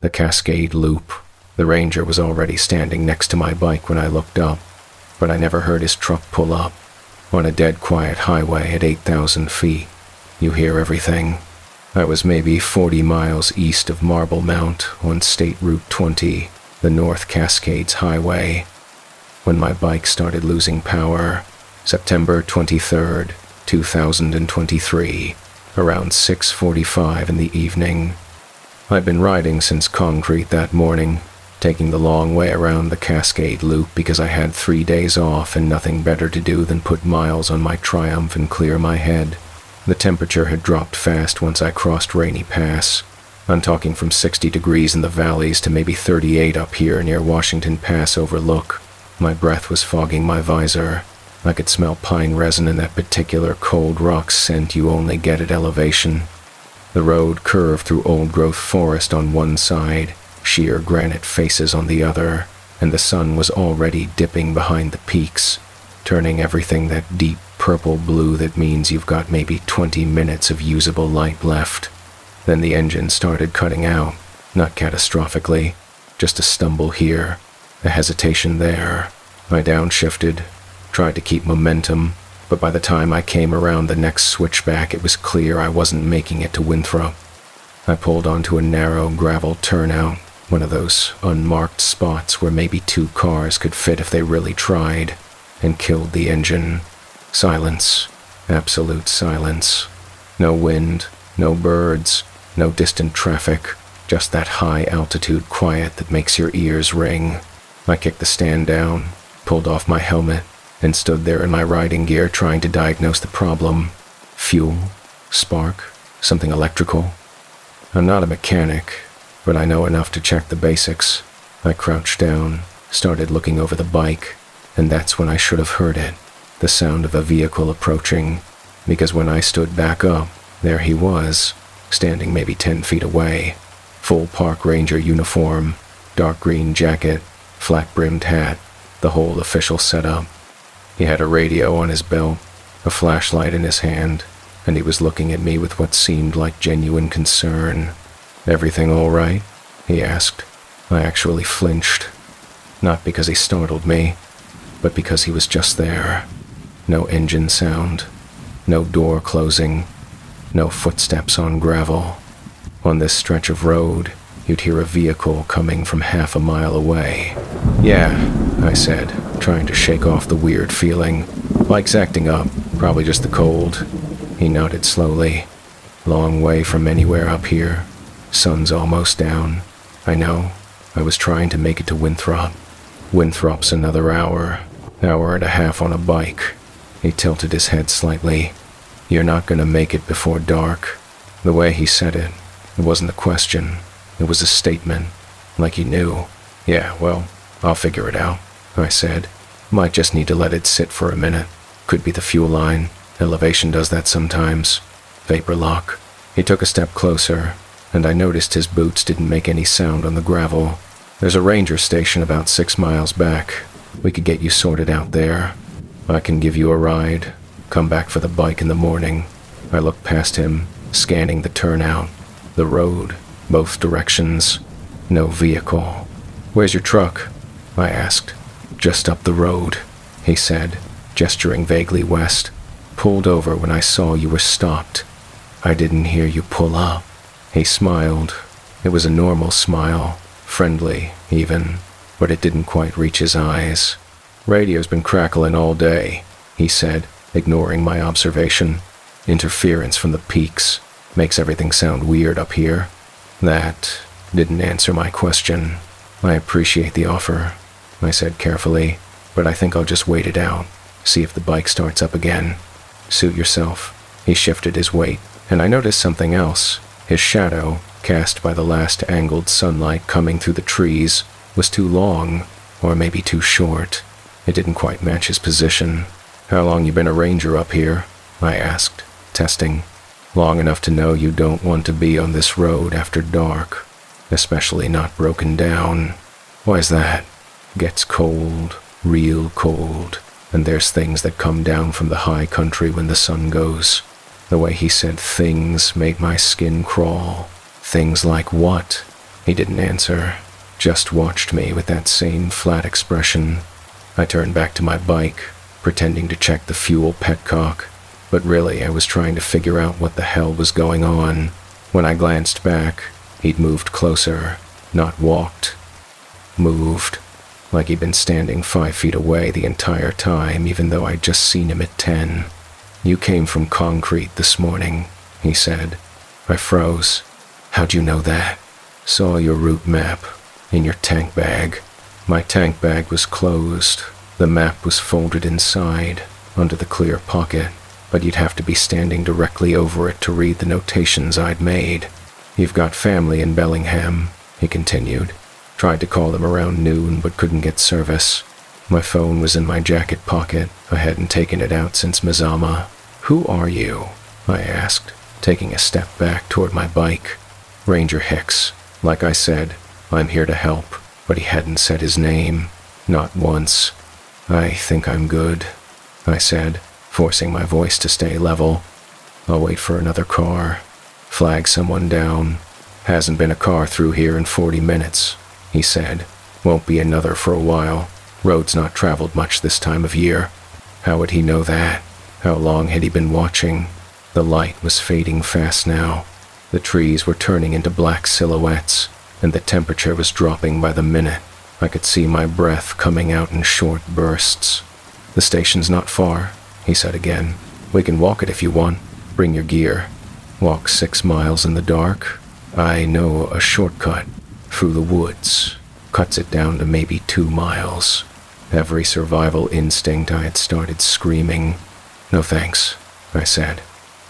The Cascade Loop. The ranger was already standing next to my bike when I looked up, but I never heard his truck pull up. On a dead quiet highway at 8,000 feet, you hear everything. I was maybe 40 miles east of Marble Mount on State Route 20, the North Cascades Highway, when my bike started losing power. September 23rd, 2023, around 6:45 in the evening. I'd been riding since concrete that morning, taking the long way around the Cascade Loop because I had 3 days off and nothing better to do than put miles on my Triumph and clear my head. The temperature had dropped fast once I crossed Rainy Pass. I'm talking from 60 degrees in the valleys to maybe 38 up here near Washington Pass Overlook. My breath was fogging my visor. I could smell pine resin and that particular cold rock scent you only get at elevation. The road curved through old-growth forest on one side, sheer granite faces on the other, and the sun was already dipping behind the peaks, turning everything that deep purple blue that means you've got maybe 20 minutes of usable light left. Then the engine started cutting out, not catastrophically, just a stumble here, a hesitation there. I downshifted, tried to keep momentum, but by the time I came around the next switchback, it was clear I wasn't making it to Winthrop. I pulled onto a narrow gravel turnout, one of those unmarked spots where maybe 2 cars could fit if they really tried, and killed the engine. Silence, absolute silence. No wind, no birds, no distant traffic, just that high-altitude quiet that makes your ears ring. I kicked the stand down, pulled off my helmet, and stood there in my riding gear trying to diagnose the problem. Fuel? Spark? Something electrical? I'm not a mechanic, but I know enough to check the basics. I crouched down, started looking over the bike, and that's when I should have heard it, the sound of a vehicle approaching, because when I stood back up, there he was, standing maybe 10 feet away, full park ranger uniform, dark green jacket, flat-brimmed hat, the whole official setup. He had a radio on his belt, a flashlight in his hand, and he was looking at me with what seemed like genuine concern. "Everything all right?" he asked. I actually flinched. Not because he startled me, but because he was just there. No engine sound, no door closing, no footsteps on gravel. On this stretch of road, you'd hear a vehicle coming from half a mile away. "Yeah," I said, trying to shake off the weird feeling. "Bike's acting up, probably just the cold." He nodded slowly. "Long way from anywhere up here. Sun's almost down. I know. I was trying to make it to Winthrop. Winthrop's another hour and a half on a bike." He tilted his head slightly. "You're not gonna make it before dark." The way he said it wasn't a question. It was a statement, like he knew. "Yeah, well, I'll figure it out," I said. "Might just need to let it sit for a minute. Could be the fuel line. Elevation does that sometimes. Vapor lock." He took a step closer, and I noticed his boots didn't make any sound on the gravel. "There's a ranger station about 6 miles back. We could get you sorted out there. I can give you a ride. Come back for the bike in the morning." I looked past him, scanning the turnout, the road, both directions. No vehicle. "Where's your truck?" I asked. "Just up the road," he said, gesturing vaguely west. "Pulled over when I saw you were stopped." "I didn't hear you pull up." He smiled. It was a normal smile, friendly even, but it didn't quite reach his eyes. "Radio's been crackling all day," he said, ignoring my observation. "Interference from the peaks. Makes everything sound weird up here." That didn't answer my question. "I appreciate the offer," I said carefully, "but I think I'll just wait it out, see if the bike starts up again." "Suit yourself." He shifted his weight, and I noticed something else. His shadow, cast by the last angled sunlight coming through the trees, was too long, or maybe too short. It didn't quite match his position. "How long you been a ranger up here?" I asked, testing. "Long enough to know you don't want to be on this road after dark, especially not broken down." "Why's that?" "Gets cold, real cold. and there's things that come down from the high country when the sun goes. The way he said things made my skin crawl. Things like what? He didn't answer, just watched me with that same flat expression. I turned back to my bike, pretending to check the fuel petcock, but really I was trying to figure out what the hell was going on. When I glanced back, he'd moved closer, not walked. Moved, like he'd been standing 5 feet away the entire time, even though I'd just seen him at 10. "You came from concrete this morning," he said. I froze. "How'd you know that?" "Saw your route map in your tank bag." My tank bag was closed. The map was folded inside, under the clear pocket, but you'd have to be standing directly over it to read the notations I'd made. "You've got family in Bellingham," he continued. "Tried to call them around noon, but couldn't get service." My phone was in my jacket pocket. I hadn't taken it out since Mazama. "Who are you?" I asked, taking a step back toward my bike. "Ranger Hicks. Like I said, I'm here to help," but he hadn't said his name. Not once. "I think I'm good," I said, forcing my voice to stay level. "I'll wait for another car. Flag someone down. Hasn't been a car through here in 40 minutes, he said. "Won't be another for a while. Road's not traveled much this time of year." How would he know that? How long had he been watching? The light was fading fast now. The trees were turning into black silhouettes, and the temperature was dropping by the minute. I could see my breath coming out in short bursts. "The station's not far," he said again. "We can walk it if you want. Bring your gear." Walk 6 miles in the dark? I know a shortcut through the woods. Cuts it down to maybe 2 miles. Every survival instinct I had started screaming. "No thanks," I said.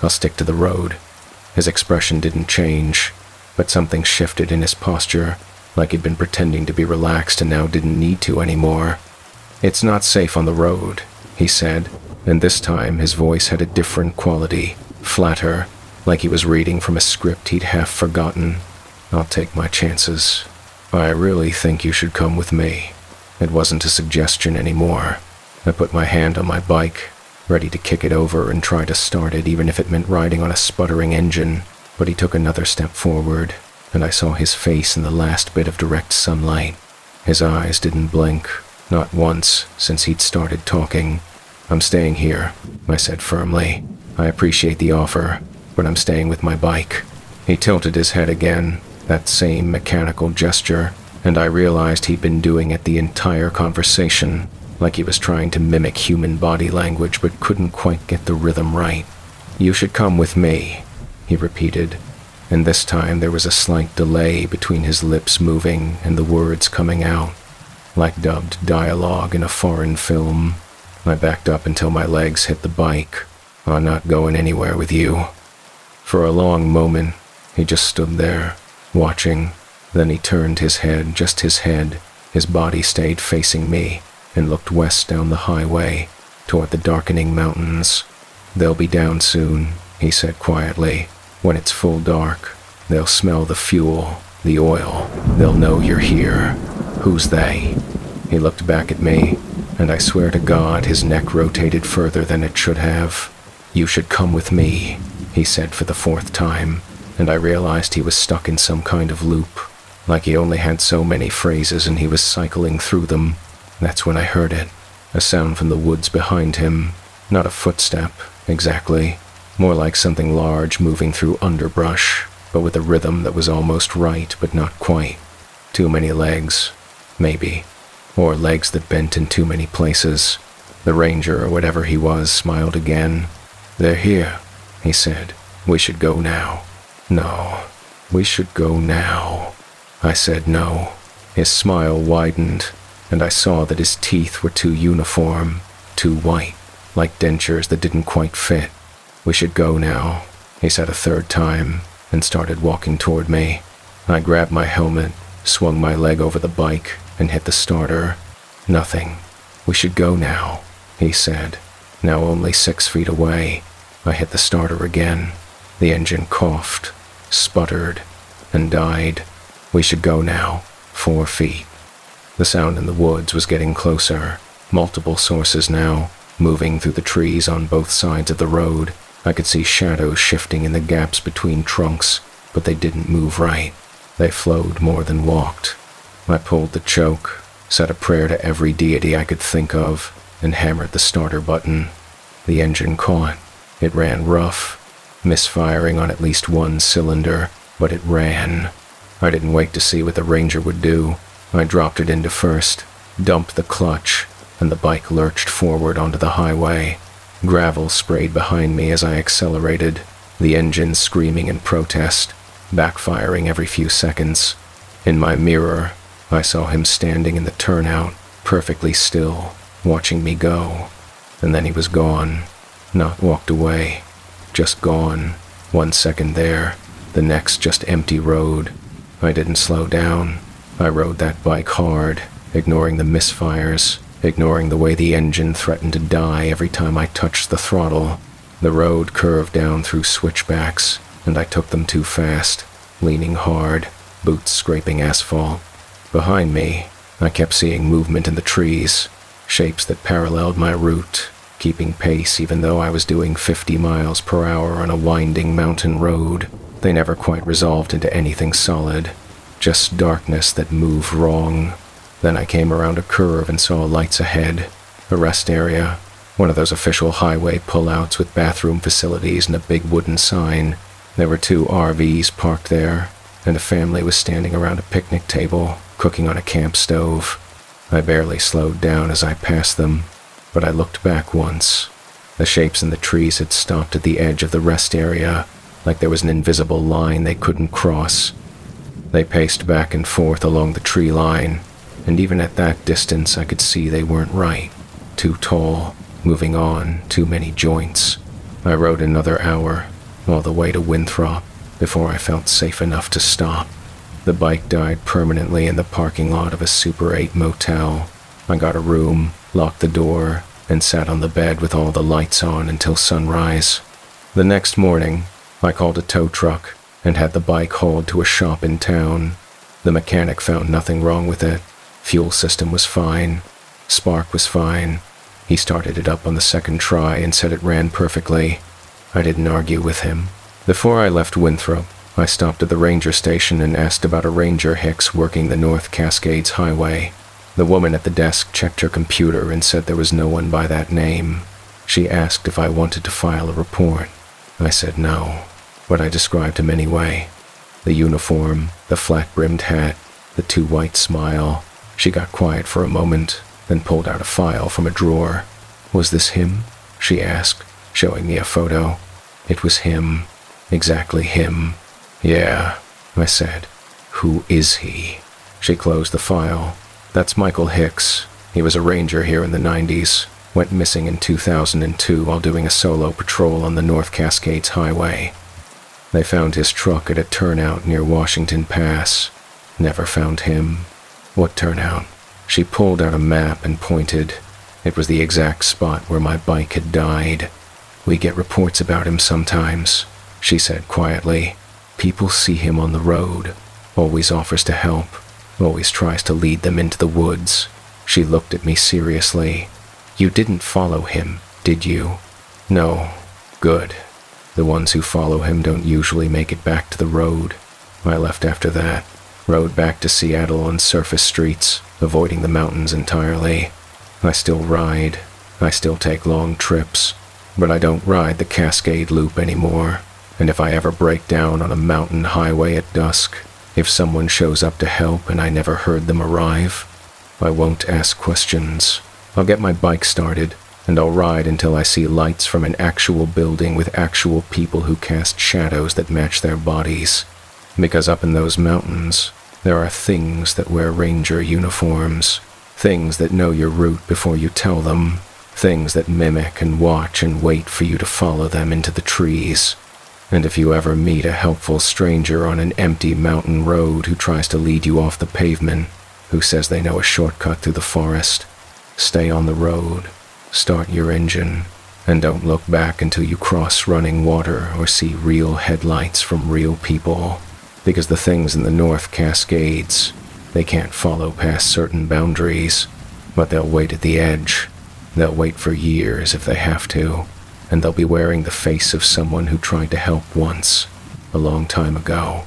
"I'll stick to the road." His expression didn't change, but something shifted in his posture, like he'd been pretending to be relaxed and now didn't need to anymore. "It's not safe on the road," he said, and this time his voice had a different quality, flatter, like he was reading from a script he'd half forgotten. "I'll take my chances. I really think you should come with me." It wasn't a suggestion anymore. I put my hand on my bike, ready to kick it over and try to start it even if it meant riding on a sputtering engine, but he took another step forward, and I saw his face in the last bit of direct sunlight. His eyes didn't blink, not once since he'd started talking. "I'm staying here," I said firmly. "I appreciate the offer, but I'm staying with my bike." He tilted his head again, that same mechanical gesture, and I realized he'd been doing it the entire conversation, like he was trying to mimic human body language but couldn't quite get the rhythm right. "You should come with me," he repeated, and this time there was a slight delay between his lips moving and the words coming out, like dubbed dialogue in a foreign film. I backed up until my legs hit the bike. "I'm not going anywhere with you." For a long moment, he just stood there, watching. Then he turned his head, just his head. His body stayed facing me, and looked west down the highway, toward the darkening mountains. "They'll be down soon," he said quietly. "When it's full dark, they'll smell the fuel, the oil. They'll know you're here." "Who's they?" He looked back at me, and I swear to God his neck rotated further than it should have. "You should come with me," he said for the 4th time, and I realized he was stuck in some kind of loop, like he only had so many phrases and he was cycling through them. That's when I heard it, a sound from the woods behind him. Not a footstep, exactly. More like something large moving through underbrush, but with a rhythm that was almost right but not quite. Too many legs, maybe. Or legs that bent in too many places. The ranger, or whatever he was, smiled again. "They're here," he said. "We should go now." "No, we should go now." I said no. His smile widened, and I saw that his teeth were too uniform, too white, like dentures that didn't quite fit. "We should go now," he said a 3rd time, and started walking toward me. I grabbed my helmet, swung my leg over the bike, and hit the starter. Nothing. "We should go now," he said, now only 6 feet away. I hit the starter again. The engine coughed, sputtered, and died. "We should go now. 4 feet. The sound in the woods was getting closer. Multiple sources now, moving through the trees on both sides of the road. I could see shadows shifting in the gaps between trunks, but they didn't move right. They flowed more than walked. I pulled the choke, said a prayer to every deity I could think of, and hammered the starter button. The engine caught. It ran rough, misfiring on at least one cylinder, but it ran. I didn't wait to see what the Ranger would do. I dropped it into first, dumped the clutch, and the bike lurched forward onto the highway. Gravel sprayed behind me as I accelerated, the engine screaming in protest, backfiring every few seconds. In my mirror, I saw him standing in the turnout, perfectly still, watching me go. And then he was gone. Not walked away, just gone. 1 second there, the next just empty road. I didn't slow down. I rode that bike hard, ignoring the misfires, ignoring the way the engine threatened to die every time I touched the throttle. The road curved down through switchbacks, and I took them too fast, leaning hard, boots scraping asphalt. Behind me, I kept seeing movement in the trees, shapes that paralleled my route, keeping pace even though I was doing 50 miles per hour on a winding mountain road. They never quite resolved into anything solid, just darkness that moved wrong. Then I came around a curve and saw lights ahead, a rest area, one of those official highway pullouts with bathroom facilities and a big wooden sign. There were 2 RVs parked there, and a family was standing around a picnic table, cooking on a camp stove. I barely slowed down as I passed them, but I looked back once. The shapes in the trees had stopped at the edge of the rest area, like there was an invisible line they couldn't cross. They paced back and forth along the tree line, and even at that distance I could see they weren't right. Too tall, moving on, too many joints. I rode another hour, all the way to Winthrop, before I felt safe enough to stop. The bike died permanently in the parking lot of a Super 8 motel. I got a room, locked the door, and sat on the bed with all the lights on until sunrise. The next morning, I called a tow truck and had the bike hauled to a shop in town. The mechanic found nothing wrong with it. Fuel system was fine. Spark was fine. He started it up on the second try and said it ran perfectly. I didn't argue with him. Before I left Winthrop, I stopped at the ranger station and asked about a ranger Hicks working the North Cascades Highway. The woman at the desk checked her computer and said there was no one by that name. She asked if I wanted to file a report. I said no, but I described him anyway. The uniform, the flat-brimmed hat, the too white smile. She got quiet for a moment, then pulled out a file from a drawer. "Was this him?" she asked, showing me a photo. It was him. Exactly him. "Yeah," I said. "Who is he?" She closed the file. "That's Michael Hicks. He was a ranger here in the 90s. Went missing in 2002 while doing a solo patrol on the North Cascades Highway. They found his truck at a turnout near Washington Pass. Never found him." "What turnout?" She pulled out a map and pointed. It was the exact spot where my bike had died. "We get reports about him sometimes," she said quietly. "People see him on the road. Always offers to help. Always tries to lead them into the woods." She looked at me seriously. "You didn't follow him, did you?" "No." "Good. The ones who follow him don't usually make it back to the road." I left after that. Rode back to Seattle on surface streets, avoiding the mountains entirely. I still ride. I still take long trips. But I don't ride the Cascade Loop anymore. And if I ever break down on a mountain highway at dusk, if someone shows up to help and I never heard them arrive, I won't ask questions. I'll get my bike started, and I'll ride until I see lights from an actual building with actual people who cast shadows that match their bodies. Because up in those mountains, there are things that wear ranger uniforms, things that know your route before you tell them, things that mimic and watch and wait for you to follow them into the trees. And if you ever meet a helpful stranger on an empty mountain road who tries to lead you off the pavement, who says they know a shortcut through the forest, stay on the road, start your engine, and don't look back until you cross running water or see real headlights from real people. Because the things in the North Cascades, they can't follow past certain boundaries. But they'll wait at the edge. They'll wait for years if they have to, and they'll be wearing the face of someone who tried to help once, a long time ago.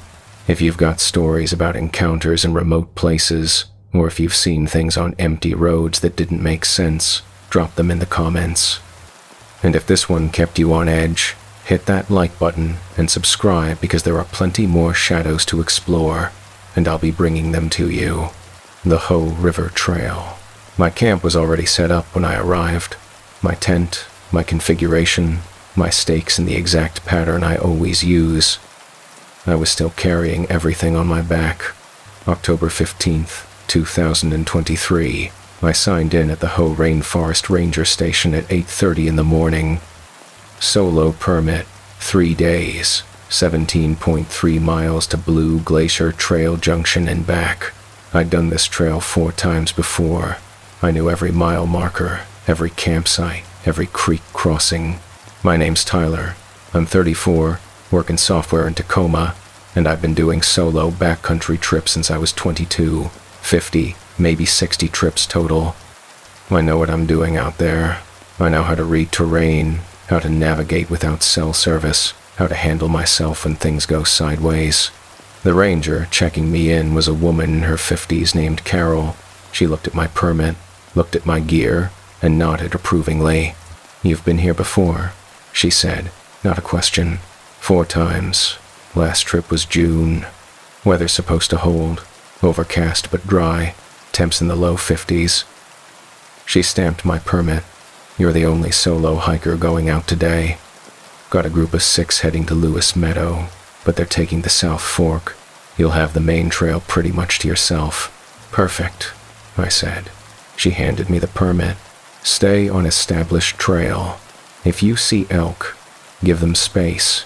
If you've got stories about encounters in remote places, or if you've seen things on empty roads that didn't make sense, drop them in the comments. And if this one kept you on edge, hit that like button and subscribe, because there are plenty more shadows to explore, and I'll be bringing them to you. The Ho River Trail. My camp was already set up when I arrived. My tent, my configuration, my stakes in the exact pattern I always use. I was still carrying everything on my back. October 15th, 2023. I signed in at the Ho Rainforest Ranger Station at 8:30 in the morning. Solo permit, 3 days, 17.3 miles to Blue Glacier Trail Junction and back. I'd done this trail 4 times before. I knew every mile marker, every campsite, every creek crossing. My name's Tyler. I'm 34, work in software in Tacoma, and I've been doing solo backcountry trips since I was 22, 50, maybe 60 trips total. I know what I'm doing out there. I know how to read terrain, how to navigate without cell service, how to handle myself when things go sideways. The ranger checking me in was a woman in her 50s named Carol. She looked at my permit, looked at my gear, and nodded approvingly. "You've been here before," she said, not a question. 4 times. Last trip was June. Weather's supposed to hold. Overcast but dry. Temps in the low 50s. She stamped my permit. "You're the only solo hiker going out today. Got a group of 6 heading to Lewis Meadow, but they're taking the South Fork. You'll have the main trail pretty much to yourself." "Perfect," I said. She handed me the permit. "Stay on established trail. If you see elk, give them space.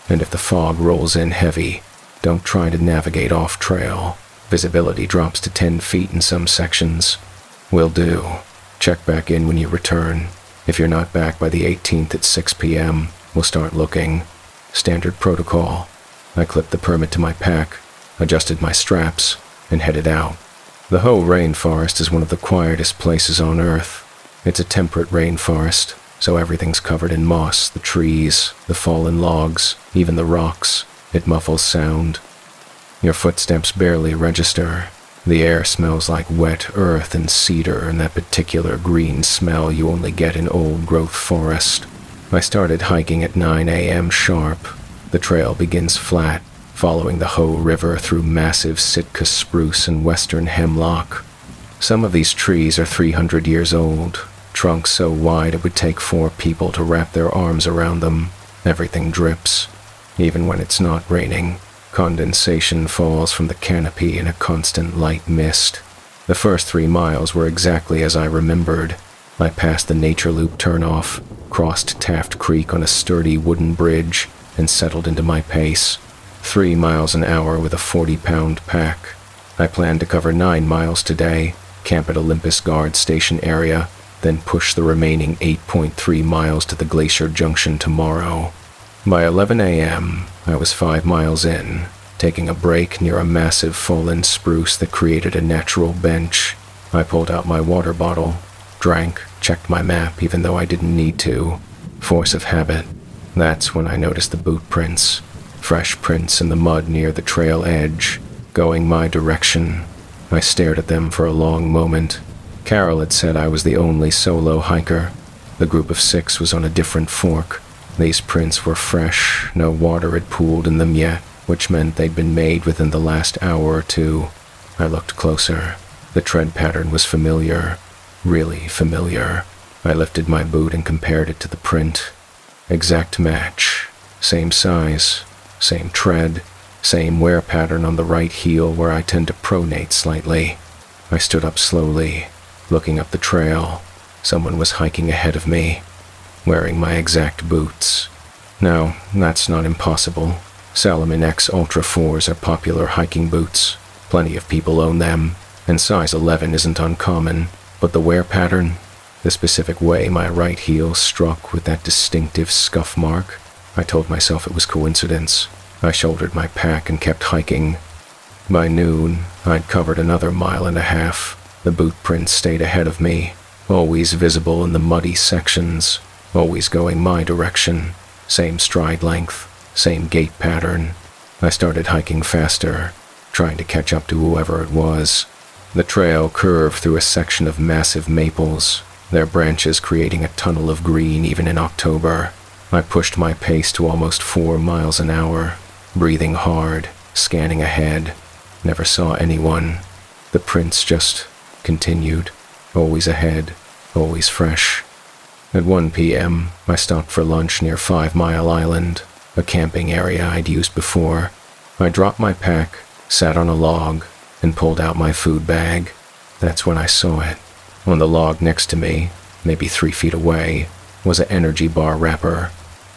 And if the fog rolls in heavy, don't try to navigate off trail. Visibility drops to 10 feet in some sections." "Will do. Check back in when you return. If you're not back by the 18th at 6 p.m., we'll start looking. Standard protocol." I clipped the permit to my pack, adjusted my straps, and headed out. The Ho Rainforest is one of the quietest places on Earth. It's a temperate rainforest, so everything's covered in moss, the trees, the fallen logs, even the rocks. It muffles sound. Your footsteps barely register. The air smells like wet earth and cedar and that particular green smell you only get in old-growth forest. I started hiking at 9 a.m. sharp. The trail begins flat, following the Ho River through massive Sitka spruce and western hemlock. Some of these trees are 300 years old, trunks so wide it would take 4 people to wrap their arms around them. Everything drips. Even when it's not raining, condensation falls from the canopy in a constant light mist. The first 3 miles were exactly as I remembered. I passed the Nature Loop turnoff, crossed Taft Creek on a sturdy wooden bridge, and settled into my pace. 3 miles an hour with a 40-pound pack. I planned to cover 9 miles today, camp at Olympus Guard Station area, then push the remaining 8.3 miles to the Glacier Junction tomorrow. By 11 a.m., I was 5 miles in, taking a break near a massive fallen spruce that created a natural bench. I pulled out my water bottle, drank, checked my map even though I didn't need to. Force of habit. That's when I noticed the boot prints. Fresh prints in the mud near the trail edge, going my direction. I stared at them for a long moment. Carol had said I was the only solo hiker. The group of 6 was on a different fork. These prints were fresh, no water had pooled in them yet, which meant they'd been made within the last hour or 2. I looked closer. The tread pattern was familiar. Really familiar. I lifted my boot and compared it to the print. Exact match. Same size. Same tread, same wear pattern on the right heel where I tend to pronate slightly. I stood up slowly, looking up the trail. Someone was hiking ahead of me, wearing my exact boots. No, that's not impossible. Salomon X Ultra 4s are popular hiking boots. Plenty of people own them, and size 11 isn't uncommon. But the wear pattern, the specific way my right heel struck with that distinctive scuff mark, I told myself it was coincidence. I shouldered my pack and kept hiking. By noon, I'd covered another 1.5 miles. The boot prints stayed ahead of me, always visible in the muddy sections, always going my direction, same stride length, same gait pattern. I started hiking faster, trying to catch up to whoever it was. The trail curved through a section of massive maples, their branches creating a tunnel of green even in October. I pushed my pace to almost 4 miles an hour, breathing hard, scanning ahead. Never saw anyone. The prints just continued, always ahead, always fresh. At 1 p.m., I stopped for lunch near 5 Mile Island, a camping area I'd used before. I dropped my pack, sat on a log, and pulled out my food bag. That's when I saw it. On the log next to me, maybe 3 feet away, was an energy bar wrapper.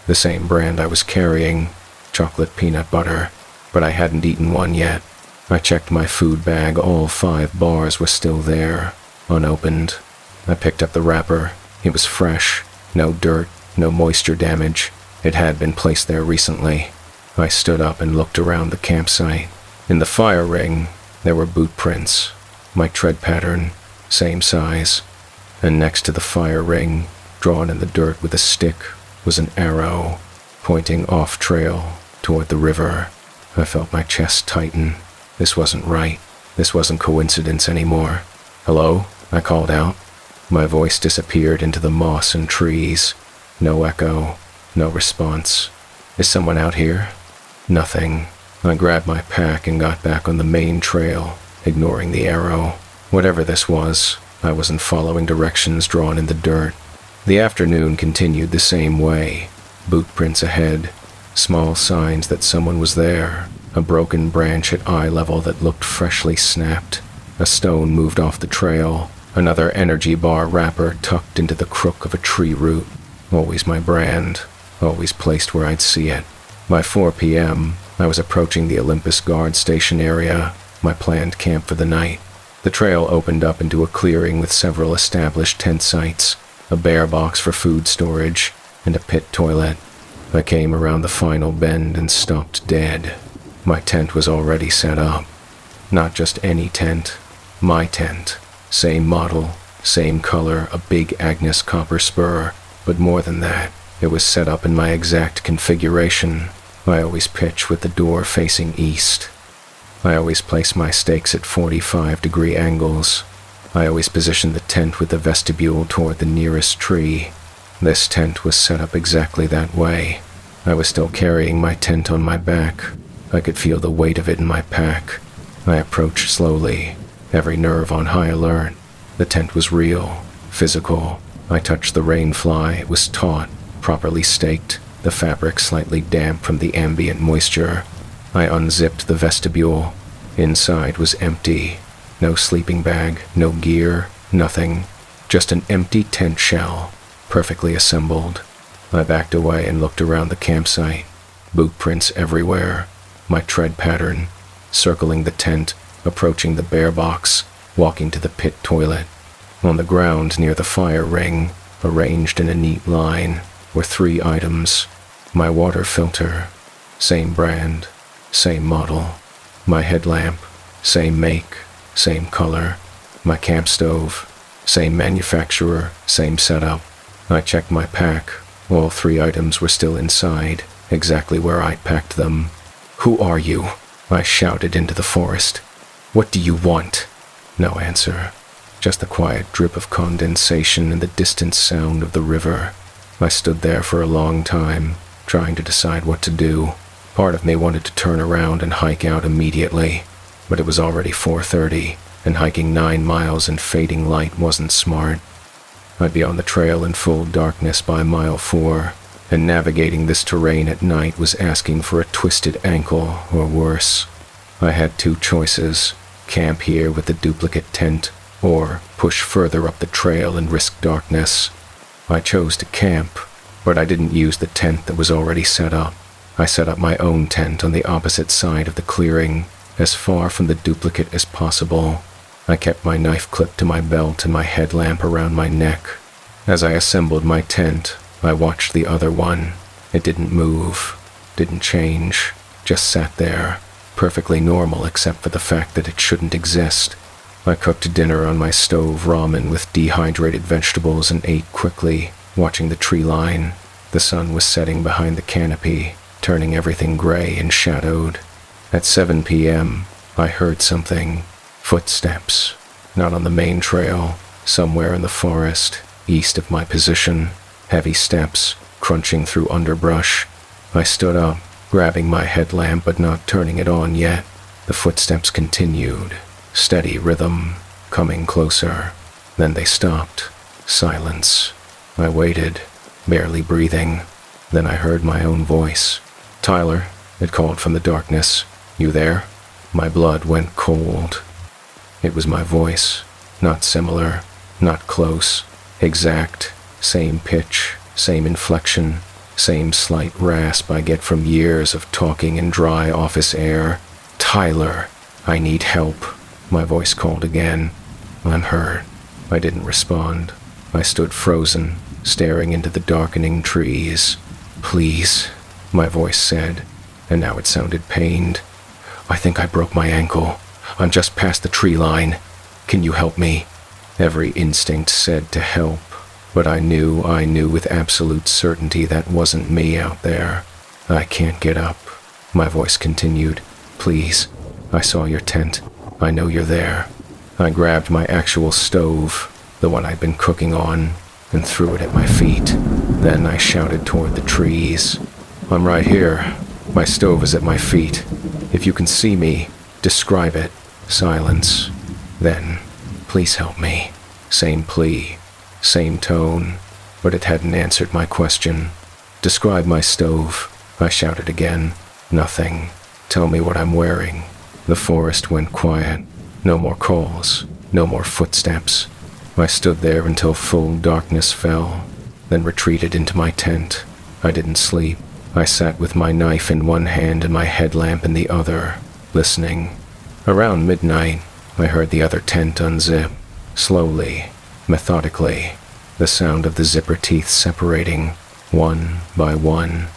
The same brand I was carrying, chocolate peanut butter, but I hadn't eaten one yet. I checked my food bag, all 5 bars were still there, unopened. I picked up the wrapper. It was fresh, no dirt, no moisture damage. It had been placed there recently. I stood up and looked around the campsite. In the fire ring, there were boot prints, my tread pattern, same size. And next to the fire ring, drawn in the dirt with a stick, was an arrow, pointing off-trail toward the river. I felt my chest tighten. This wasn't right. This wasn't coincidence anymore. "Hello?" I called out. My voice disappeared into the moss and trees. No echo, no response. "Is someone out here?" Nothing. I grabbed my pack and got back on the main trail, ignoring the arrow. Whatever this was, I wasn't following directions drawn in the dirt. The afternoon continued the same way. Boot prints ahead, small signs that someone was there, a broken branch at eye level that looked freshly snapped. A stone moved off the trail, another energy bar wrapper tucked into the crook of a tree root. Always my brand, always placed where I'd see it. By 4 p.m., I was approaching the Olympus Guard Station area, my planned camp for the night. The trail opened up into a clearing with several established tent sites, a bear box for food storage, and a pit toilet. I came around the final bend and stopped dead. My tent was already set up. Not just any tent, my tent. Same model, same color, a big Agnes copper spur, but more than that, it was set up in my exact configuration. I always pitch with the door facing east. I always place my stakes at 45-degree angles. I always position the tent with the vestibule toward the nearest tree. This tent was set up exactly that way. I was still carrying my tent on my back. I could feel the weight of it in my pack. I approached slowly, every nerve on high alert. The tent was real, physical. I touched the rain fly. It was taut, properly staked, the fabric slightly damp from the ambient moisture. I unzipped the vestibule. Inside was empty. No sleeping bag, no gear, nothing. Just an empty tent shell, perfectly assembled. I backed away and looked around the campsite. Boot prints everywhere. My tread pattern, circling the tent, approaching the bear box, walking to the pit toilet. On the ground near the fire ring, arranged in a neat line, were 3 items. My water filter, same brand, same model. My headlamp, same make, same color. My camp stove, same manufacturer, same setup. I checked my pack. All 3 items were still inside, exactly where I'd packed them. "Who are you?" I shouted into the forest. "What do you want?" No answer. Just the quiet drip of condensation and the distant sound of the river. I stood there for a long time, trying to decide what to do. Part of me wanted to turn around and hike out immediately, but it was already 4:30, and hiking 9 miles in fading light wasn't smart. I'd be on the trail in full darkness by mile 4, and navigating this terrain at night was asking for a twisted ankle or worse. I had 2 choices: camp here with the duplicate tent, or push further up the trail and risk darkness. I chose to camp, but I didn't use the tent that was already set up. I set up my own tent on the opposite side of the clearing, as far from the duplicate as possible. I kept my knife clipped to my belt and my headlamp around my neck. As I assembled my tent, I watched the other one. It didn't move, didn't change, just sat there, perfectly normal except for the fact that it shouldn't exist. I cooked dinner on my stove, ramen with dehydrated vegetables, and ate quickly, watching the tree line. The sun was setting behind the canopy, turning everything gray and shadowed. At 7 p.m., I heard something. Footsteps. Not on the main trail, somewhere in the forest, east of my position. Heavy steps, crunching through underbrush. I stood up, grabbing my headlamp but not turning it on yet. The footsteps continued. Steady rhythm, coming closer. Then they stopped. Silence. I waited, barely breathing. Then I heard my own voice. "Tyler," it called from the darkness. "You there?" My blood went cold. It was my voice. Not similar, not close. Exact. Same pitch, same inflection, same slight rasp I get from years of talking in dry office air. "Tyler, I need help." My voice called again. "I'm hurt." I didn't respond. I stood frozen, staring into the darkening trees. "Please," my voice said, and now it sounded pained. "I think I broke my ankle. I'm just past the tree line. Can you help me?" Every instinct said to help, but I knew with absolute certainty that wasn't me out there. "I can't get up," my voice continued. "Please, I saw your tent. I know you're there." I grabbed my actual stove, the one I'd been cooking on, and threw it at my feet. Then I shouted toward the trees. "I'm right here. My stove is at my feet. If you can see me, describe it." Silence. Then, "Please help me." Same plea, same tone, but it hadn't answered my question. "Describe my stove," I shouted again. Nothing. "Tell me what I'm wearing." The forest went quiet. No more calls, no more footsteps. I stood there until full darkness fell, then retreated into my tent. I didn't sleep. I sat with my knife in one hand and my headlamp in the other, listening. Around midnight, I heard the other tent unzip, slowly, methodically, the sound of the zipper teeth separating, one by one.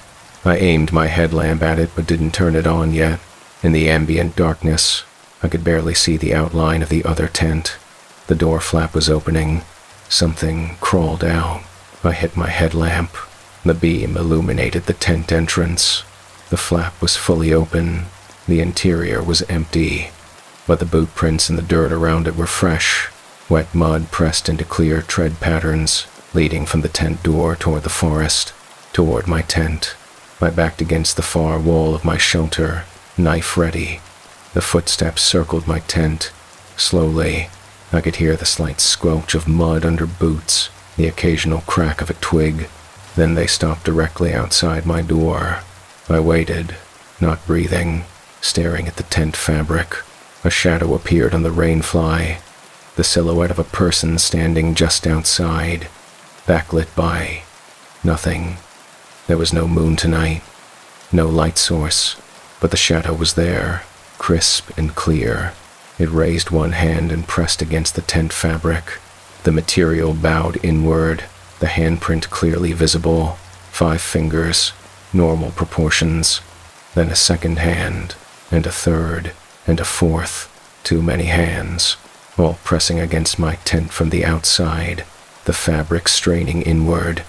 I aimed my headlamp at it but didn't turn it on yet. In the ambient darkness, I could barely see the outline of the other tent. The door flap was opening. Something crawled out. I hit my headlamp. The beam illuminated the tent entrance. The flap was fully open. The interior was empty, but the boot prints and the dirt around it were fresh. Wet mud pressed into clear tread patterns, leading from the tent door toward the forest, toward my tent. I backed against the far wall of my shelter, knife ready. The footsteps circled my tent. Slowly, I could hear the slight squelch of mud under boots, the occasional crack of a twig. Then they stopped directly outside my door. I waited, not breathing, staring at the tent fabric. A shadow appeared on the rainfly, the silhouette of a person standing just outside, backlit by nothing. There was no moon tonight, no light source, but the shadow was there, crisp and clear. It raised one hand and pressed against the tent fabric. The material bowed inward, the handprint clearly visible, 5 fingers, normal proportions, then a second hand, and a third, and a fourth, too many hands, all pressing against my tent from the outside, the fabric straining inward.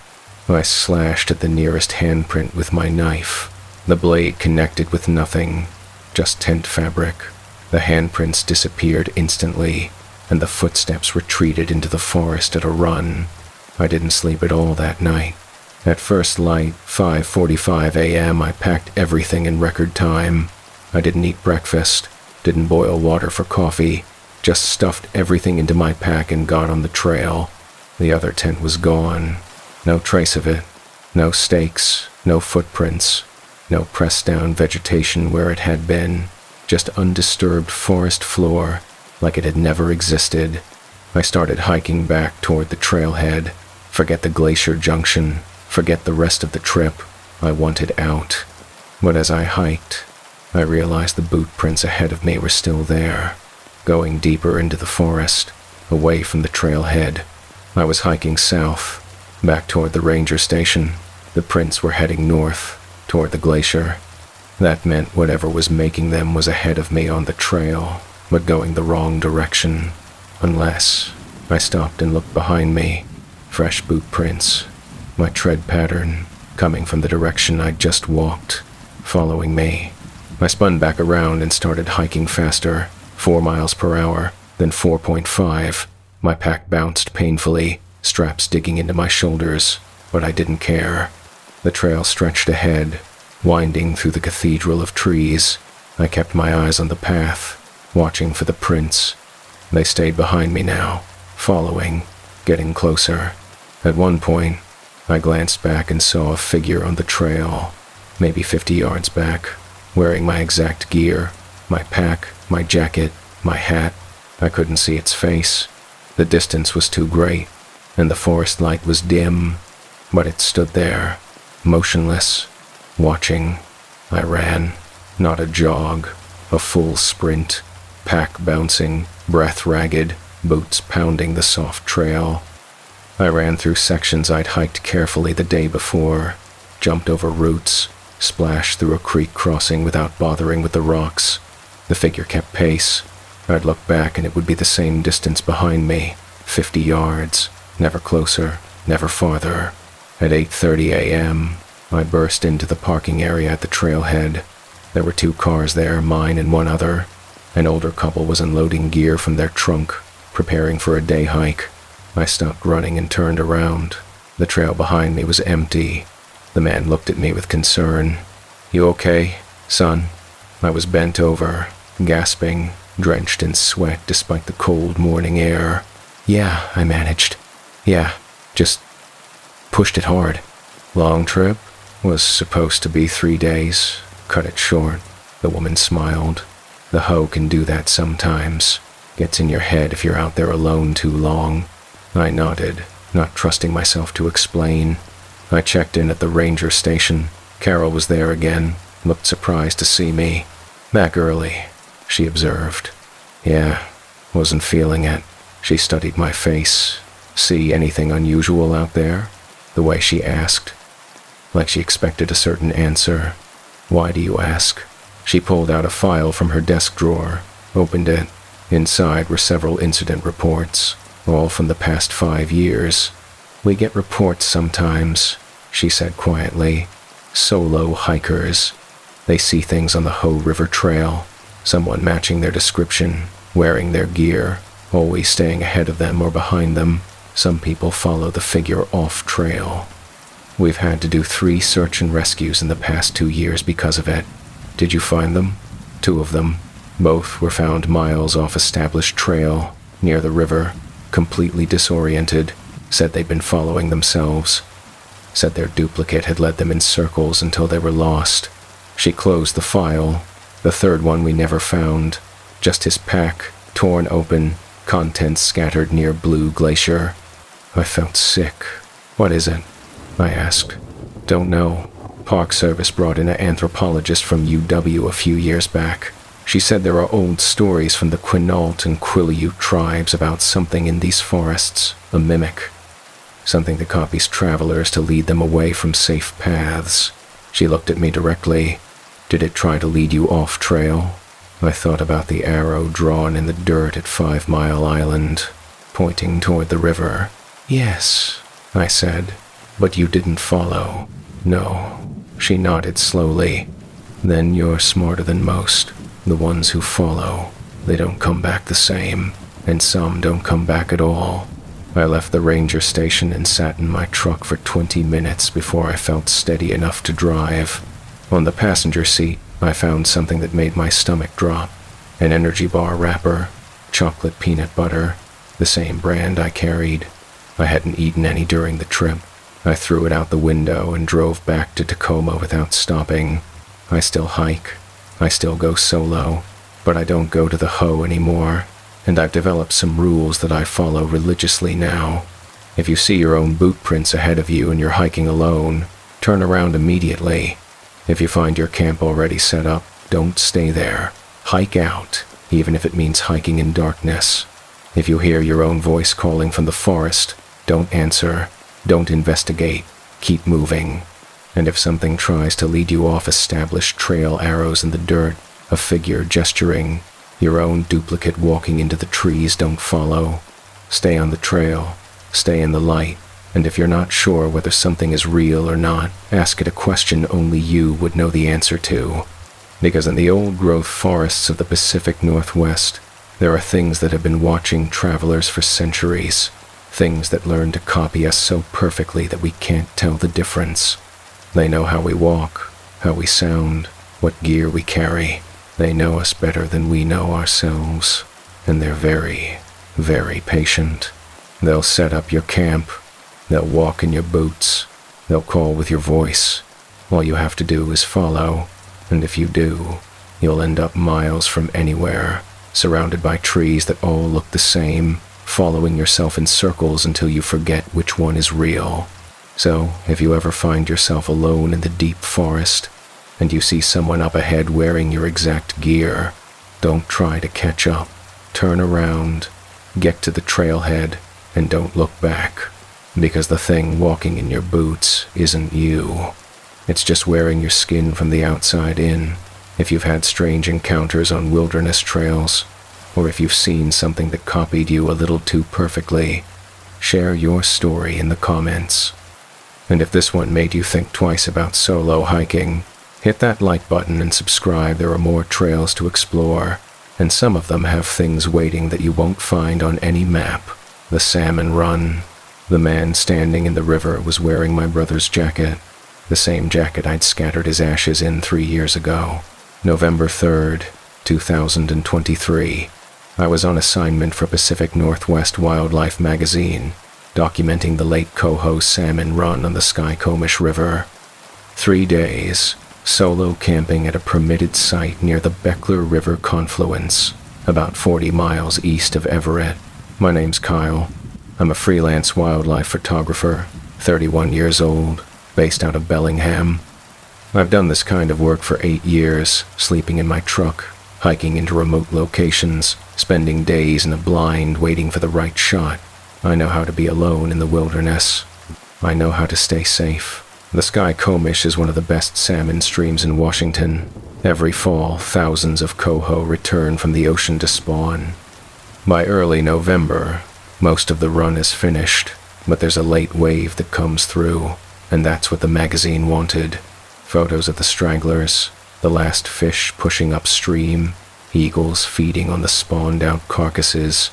I slashed at the nearest handprint with my knife. The blade connected with nothing, just tent fabric. The handprints disappeared instantly, and the footsteps retreated into the forest at a run. I didn't sleep at all that night. At first light, 5:45 a.m., I packed everything in record time. I didn't eat breakfast, didn't boil water for coffee, just stuffed everything into my pack and got on the trail. The other tent was gone. No trace of it. No stakes, no footprints, no pressed down vegetation where it had been. Just undisturbed forest floor, like it had never existed. I started hiking back toward the trailhead. Forget the glacier junction. Forget the rest of the trip. I wanted out. But as I hiked, I realized the boot prints ahead of me were still there, going deeper into the forest, away from the trailhead. I was hiking south, back toward the ranger station. The prints were heading north, toward the glacier. That meant whatever was making them was ahead of me on the trail, but going the wrong direction. Unless I stopped and looked behind me. Fresh boot prints. My tread pattern coming from the direction I'd just walked, following me. I spun back around and started hiking faster, 4 miles per hour, then 4.5. My pack bounced painfully, straps digging into my shoulders, but I didn't care. The trail stretched ahead, winding through the cathedral of trees. I kept my eyes on the path, watching for the prints. They stayed behind me now, following, getting closer. At one point, I glanced back and saw a figure on the trail, maybe 50 yards back, wearing my exact gear, my pack, my jacket, my hat. I couldn't see its face. The distance was too great, and the forest light was dim, but it stood there, motionless, watching. I ran, not a jog, a full sprint, pack bouncing, breath ragged, boots pounding the soft trail. I ran through sections I'd hiked carefully the day before, jumped over roots, splashed through a creek crossing without bothering with the rocks. The figure kept pace. I'd look back and it would be the same distance behind me, 50 yards, never closer, never farther. At 8:30 a.m., I burst into the parking area at the trailhead. There were 2 cars there, mine and one other. An older couple was unloading gear from their trunk, preparing for a day hike. I stopped running and turned around. The trail behind me was empty. The man looked at me with concern. "You okay, son?" I was bent over, gasping, drenched in sweat despite the cold morning air. "Yeah, I managed. Yeah, just pushed it hard." "Long trip?" "Was supposed to be 3 days. Cut it short." The woman smiled. "The hoe can do that sometimes. Gets in your head if you're out there alone too long." I nodded, not trusting myself to explain. I checked in at the ranger station. Carol was there again, looked surprised to see me. "Back early," she observed. "Yeah, wasn't feeling it." She studied my face. "See anything unusual out there?" The way she asked, like she expected a certain answer. "Why do you ask?" She pulled out a file from her desk drawer, opened it. Inside were several incident reports, all from the past 5 years. "We get reports sometimes," she said quietly. "Solo hikers. They see things on the Hoh River Trail, someone matching their description, wearing their gear, always staying ahead of them or behind them. Some people follow the figure off trail. We've had to do 3 search and rescues in the past 2 years because of it. Did you find them?" 2 of them. Both were found miles off established trail, near the river, completely disoriented, said they'd been following themselves. Said their duplicate had led them in circles until they were lost. She closed the file. The 3rd one we never found. Just his pack, torn open, contents scattered near Blue Glacier. I felt sick. "What is it?" I asked. "Don't know. Park Service brought in an anthropologist from UW a few years back. She said there are old stories from the Quinault and Quileute tribes about something in these forests, a mimic. Something that copies travelers to lead them away from safe paths." She looked at me directly. "Did it try to lead you off trail?" I thought about the arrow drawn in the dirt at 5 Mile Island, pointing toward the river. "Yes," I said, "but you didn't follow." "No." She nodded slowly. "Then you're smarter than most. The ones who follow, they don't come back the same, and some don't come back at all." I left the ranger station and sat in my truck for 20 minutes before I felt steady enough to drive. On the passenger seat, I found something that made my stomach drop. An energy bar wrapper, chocolate peanut butter, the same brand I carried. I hadn't eaten any during the trip. I threw it out the window and drove back to Tacoma without stopping. I still hike. I still go solo, but I don't go to the Hoh anymore, and I've developed some rules that I follow religiously now. If you see your own boot prints ahead of you and you're hiking alone, turn around immediately. If you find your camp already set up, don't stay there. Hike out, even if it means hiking in darkness. If you hear your own voice calling from the forest, don't answer, don't investigate, keep moving. And if something tries to lead you off established trail arrows in the dirt, a figure gesturing, Your own duplicate walking into the trees, don't follow. Stay on the trail, stay in the light, and if you're not sure whether something is real or not, ask it a question only you would know the answer to. Because in the old-growth forests of the Pacific Northwest, there are things that have been watching travelers for centuries, things that learn to copy us so perfectly that we can't tell the difference. They know how we walk, how we sound, what gear we carry. They know us better than we know ourselves, and they're very, very patient. They'll set up your camp, they'll walk in your boots, they'll call with your voice. All you have to do is follow, and if you do, you'll end up miles from anywhere, surrounded by trees that all look the same, following yourself in circles until you forget which one is real. So, if you ever find yourself alone in the deep forest, and you see someone up ahead wearing your exact gear, don't try to catch up. Turn around, get to the trailhead, and don't look back, because the thing walking in your boots isn't you. It's just wearing your skin from the outside in. If you've had strange encounters on wilderness trails, or if you've seen something that copied you a little too perfectly, share your story in the comments. And if this one made you think twice about solo hiking, hit that like button and subscribe. There are more trails to explore, and some of them have things waiting that you won't find on any map. The Salmon Run. The man standing in the river was wearing my brother's jacket, the same jacket I'd scattered his ashes in 3 years ago. November 3rd, 2023. I was on assignment for Pacific Northwest Wildlife magazine, documenting the Lake Coho Salmon Run on the Skycomish River. 3 days, solo camping at a permitted site near the Beckler River confluence, about 40 miles east of Everett. My name's Kyle. I'm a freelance wildlife photographer, 31 years old, based out of Bellingham. I've done this kind of work for 8 years, sleeping in my truck, hiking into remote locations, spending days in a blind waiting for the right shot. I know how to be alone in the wilderness. I know how to stay safe. The Skycomish is one of the best salmon streams in Washington. Every fall, thousands of coho return from the ocean to spawn. By early November, most of the run is finished, but there's a late wave that comes through, and that's what the magazine wanted. Photos of the stragglers, the last fish pushing upstream, eagles feeding on the spawned-out carcasses.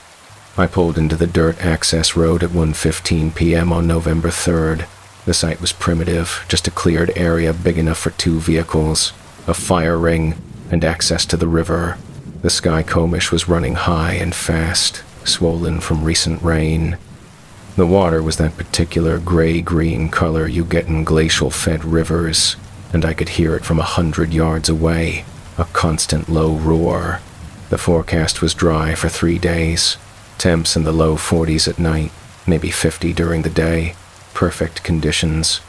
I pulled into the dirt access road at 1:15 p.m. on November 3rd. The site was primitive, just a cleared area big enough for 2 vehicles, a fire ring, and access to the river. The Skycomish was running high and fast, swollen from recent rain. The water was that particular gray-green color you get in glacial-fed rivers, and I could hear it from 100 yards away, a constant low roar. The forecast was dry for 3 days, temps in the low 40s at night, maybe 50 during the day. Perfect conditions.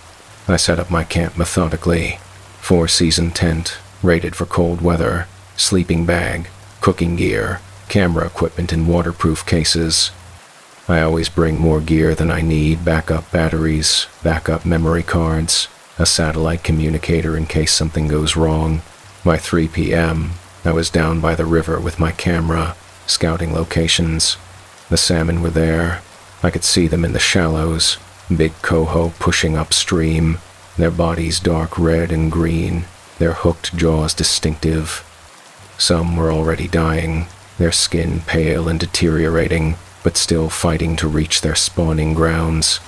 I set up my camp methodically. 4-season tent, rated for cold weather, sleeping bag, cooking gear, camera equipment in waterproof cases. I always bring more gear than I need: backup batteries, backup memory cards, a satellite communicator in case something goes wrong. By 3 p.m., I was down by the river with my camera, scouting locations. The salmon were there. I could see them in the shallows, big coho pushing upstream, their bodies dark red and green, their hooked jaws distinctive. Some were already dying, their skin pale and deteriorating, but still fighting to reach their spawning grounds.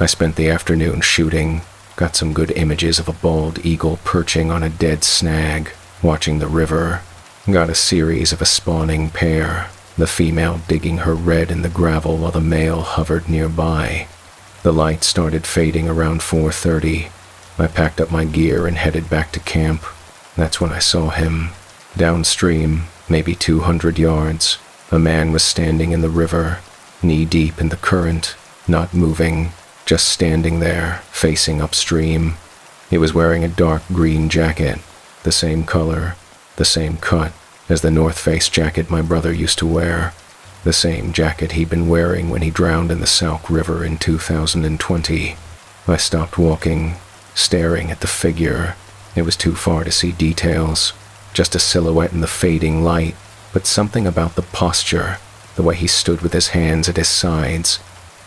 I spent the afternoon shooting, got some good images of a bald eagle perching on a dead snag, watching the river. Got a series of a spawning pair, the female digging her red in the gravel while the male hovered nearby. The light started fading around 4:30. I packed up my gear and headed back to camp. That's when I saw him. Downstream, maybe 200 yards, a man was standing in the river, knee-deep in the current, not moving, just standing there, facing upstream. He was wearing a dark green jacket, the same color, the same cut as the North Face jacket my brother used to wear, the same jacket he'd been wearing when he drowned in the Sauk River in 2020. I stopped walking, staring at the figure. It was too far to see details, just a silhouette in the fading light, but something about the posture, the way he stood with his hands at his sides.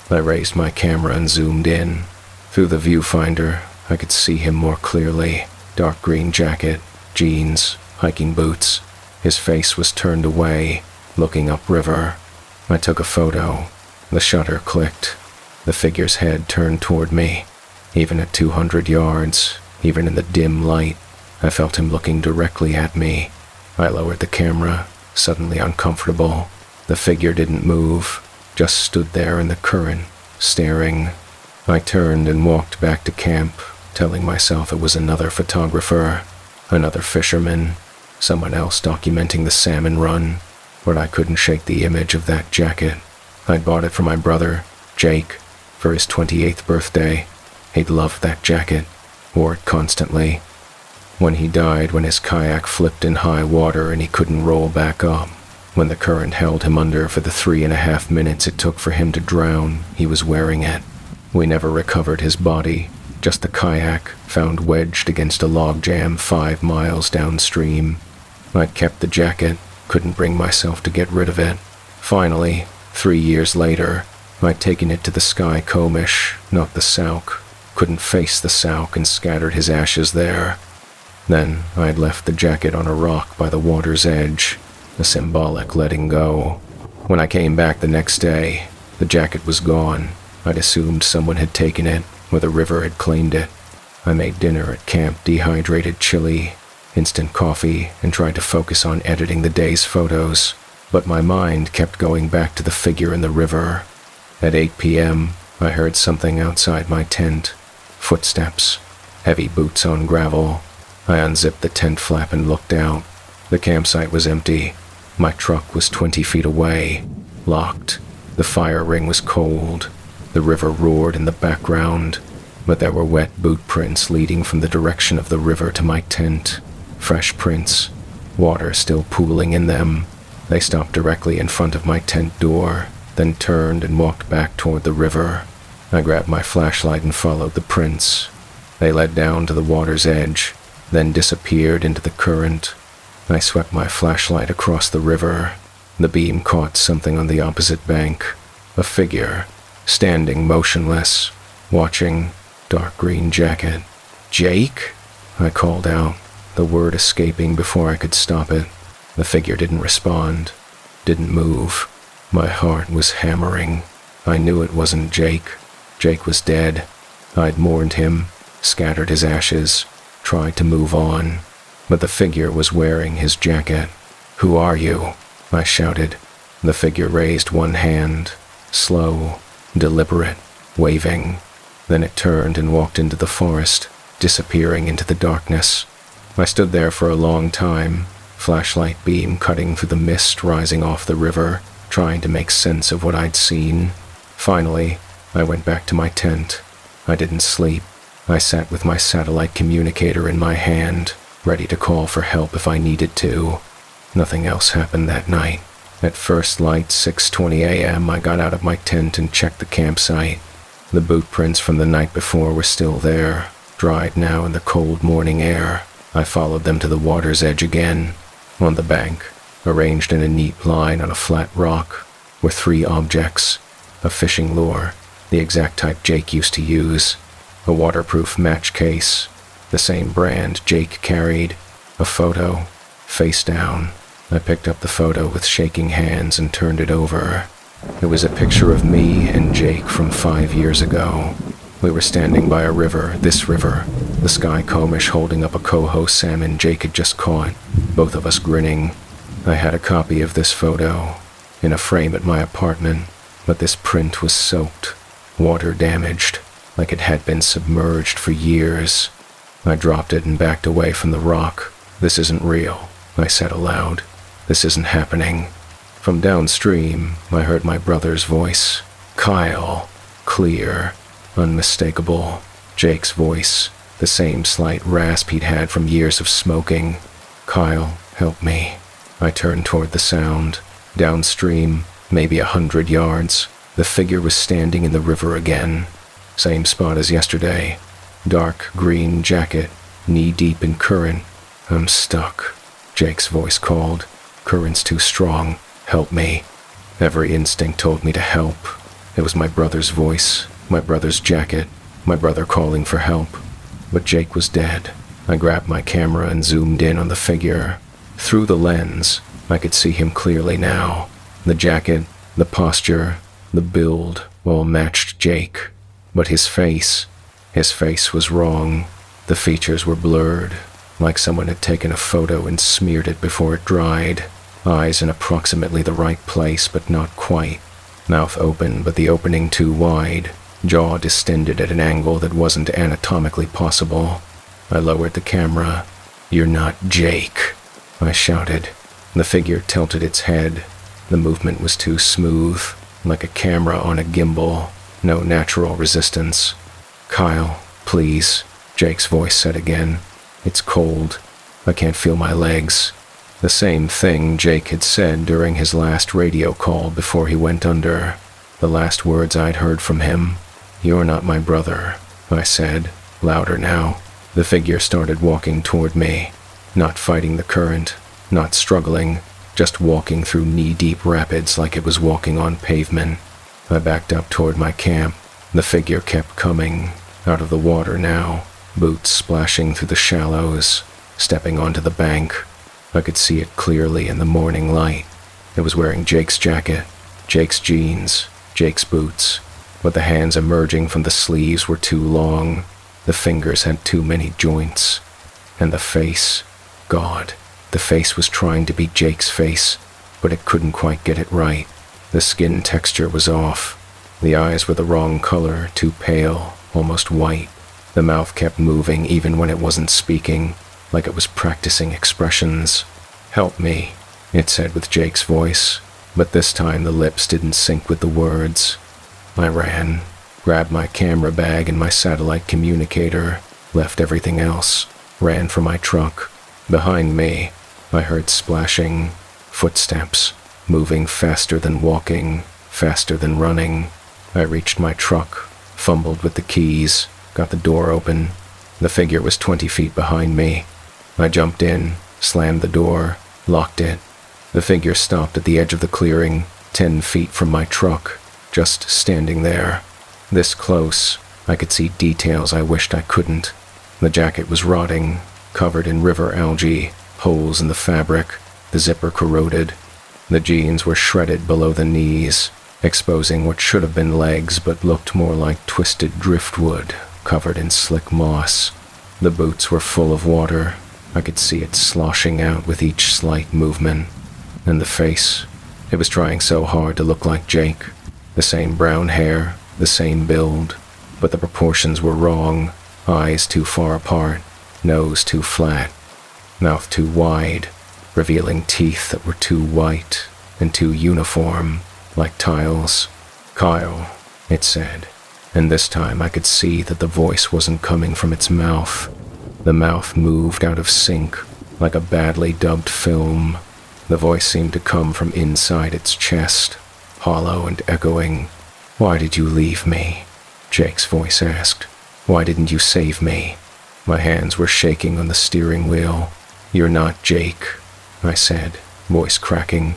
I raised my camera and zoomed in. Through the viewfinder, I could see him more clearly. Dark green jacket, jeans, hiking boots. His face was turned away, looking upriver. I took a photo. The shutter clicked. The figure's head turned toward me. Even at 200 yards, even in the dim light, I felt him looking directly at me. I lowered the camera, suddenly uncomfortable. The figure didn't move, just stood there in the current, staring. I turned and walked back to camp, telling myself it was another photographer, another fisherman, someone else documenting the salmon run, but I couldn't shake the image of that jacket. I'd bought it for my brother, Jake, for his 28th birthday. He'd loved that jacket, wore it constantly. When he died, when his kayak flipped in high water and he couldn't roll back up, when the current held him under for the 3.5 minutes it took for him to drown, he was wearing it. We never recovered his body, just the kayak found wedged against a log jam 5 miles downstream. I'd kept the jacket, couldn't bring myself to get rid of it. Finally, 3 years later, I'd taken it to the Sky Comish, not the Sauk. Couldn't face the Sauk and scattered his ashes there. Then I'd left the jacket on a rock by the water's edge, a symbolic letting go. When I came back the next day, the jacket was gone. I'd assumed someone had taken it, or the river had claimed it. I made dinner at camp, dehydrated chili, instant coffee, and tried to focus on editing the day's photos, but my mind kept going back to the figure in the river. At 8 p.m., I heard something outside my tent. Footsteps, heavy boots on gravel. I unzipped the tent flap and looked out. The campsite was empty. My truck was 20 feet away, locked. The fire ring was cold. The river roared in the background, but there were wet boot prints leading from the direction of the river to my tent. Fresh prints, water still pooling in them. They stopped directly in front of my tent door, then turned and walked back toward the river. I grabbed my flashlight and followed the prints. They led down to the water's edge, then disappeared into the current. I swept my flashlight across the river. The beam caught something on the opposite bank. A figure, standing motionless, watching, dark green jacket. "Jake?" I called out, the word escaping before I could stop it. The figure didn't respond, didn't move. My heart was hammering. I knew it wasn't Jake. Jake was dead. I'd mourned him, scattered his ashes, tried to move on, but the figure was wearing his jacket. "Who are you?" I shouted. The figure raised one hand, slow, deliberate, waving. Then it turned and walked into the forest, disappearing into the darkness. I stood there for a long time, flashlight beam cutting through the mist rising off the river, trying to make sense of what I'd seen. Finally, I went back to my tent. I didn't sleep. I sat with my satellite communicator in my hand, ready to call for help if I needed to. Nothing else happened that night. At first light, 6:20 a.m., I got out of my tent and checked the campsite. The boot prints from the night before were still there, dried now in the cold morning air. I followed them to the water's edge again. On the bank, arranged in a neat line on a flat rock, were 3 objects: a fishing lure, the exact type Jake used to use, a waterproof match case, the same brand Jake carried, a photo, face down. I picked up the photo with shaking hands and turned it over. It was a picture of me and Jake from 5 years ago. We were standing by a river, this river, the Sky Comish holding up a coho salmon Jake had just caught, both of us grinning. I had a copy of this photo, in a frame at my apartment, but this print was soaked, water damaged, like it had been submerged for years. I dropped it and backed away from the rock. "This isn't real," I said aloud. "This isn't happening." From downstream, I heard my brother's voice. "Kyle." Clear, unmistakable. Jake's voice, the same slight rasp he'd had from years of smoking. "Kyle, help me." I turned toward the sound. Downstream, maybe 100 yards, the figure was standing in the river again. Same spot as yesterday. Dark green jacket, knee-deep in current. "I'm stuck," Jake's voice called. Current's too strong. Help me. Every instinct told me to help. It was my brother's voice, my brother's jacket, my brother calling for help. But Jake was dead. I grabbed my camera and zoomed in on the figure. Through the lens, I could see him clearly now. The jacket, the posture, the build all matched Jake. But his face was wrong. The features were blurred, like someone had taken a photo and smeared it before it dried. Eyes in approximately the right place, but not quite. Mouth open, but the opening too wide. Jaw distended at an angle that wasn't anatomically possible. I lowered the camera. "You're not Jake," I shouted. The figure tilted its head. The movement was too smooth, like a camera on a gimbal. No natural resistance. "Kyle, please," Jake's voice said again. "It's cold. I can't feel my legs." The same thing Jake had said during his last radio call before he went under. The last words I'd heard from him. "You're not my brother," I said, louder now. The figure started walking toward me, not fighting the current, not struggling, just walking through knee-deep rapids like it was walking on pavement. I backed up toward my camp. The figure kept coming, out of the water now, boots splashing through the shallows, stepping onto the bank. I could see it clearly in the morning light. It was wearing Jake's jacket, Jake's jeans, Jake's boots, but the hands emerging from the sleeves were too long. The fingers had too many joints. And the face, God, the face was trying to be Jake's face, but it couldn't quite get it right. The skin texture was off. The eyes were the wrong color, too pale, almost white. The mouth kept moving even when it wasn't speaking, like it was practicing expressions. "Help me," it said with Jake's voice, but this time the lips didn't sync with the words. I ran, grabbed my camera bag and my satellite communicator, left everything else, ran for my truck. Behind me, I heard splashing, footsteps, moving faster than walking, faster than running. I reached my truck, fumbled with the keys, got the door open. The figure was 20 feet behind me. I jumped in, slammed the door, locked it. The figure stopped at the edge of the clearing, 10 feet from my truck, just standing there. This close, I could see details I wished I couldn't. The jacket was rotting, covered in river algae, holes in the fabric, the zipper corroded. The jeans were shredded below the knees, exposing what should have been legs but looked more like twisted driftwood, covered in slick moss. The boots were full of water. I could see it sloshing out with each slight movement. And the face, it was trying so hard to look like Jake. The same brown hair, the same build, but the proportions were wrong. Eyes too far apart, nose too flat, mouth too wide, revealing teeth that were too white and too uniform, like tiles. "Kyle," it said, and this time I could see that the voice wasn't coming from its mouth. The mouth moved out of sync, like a badly dubbed film. The voice seemed to come from inside its chest, hollow and echoing. "Why did you leave me?" Jake's voice asked. "Why didn't you save me?" My hands were shaking on the steering wheel. "You're not Jake," I said, voice cracking.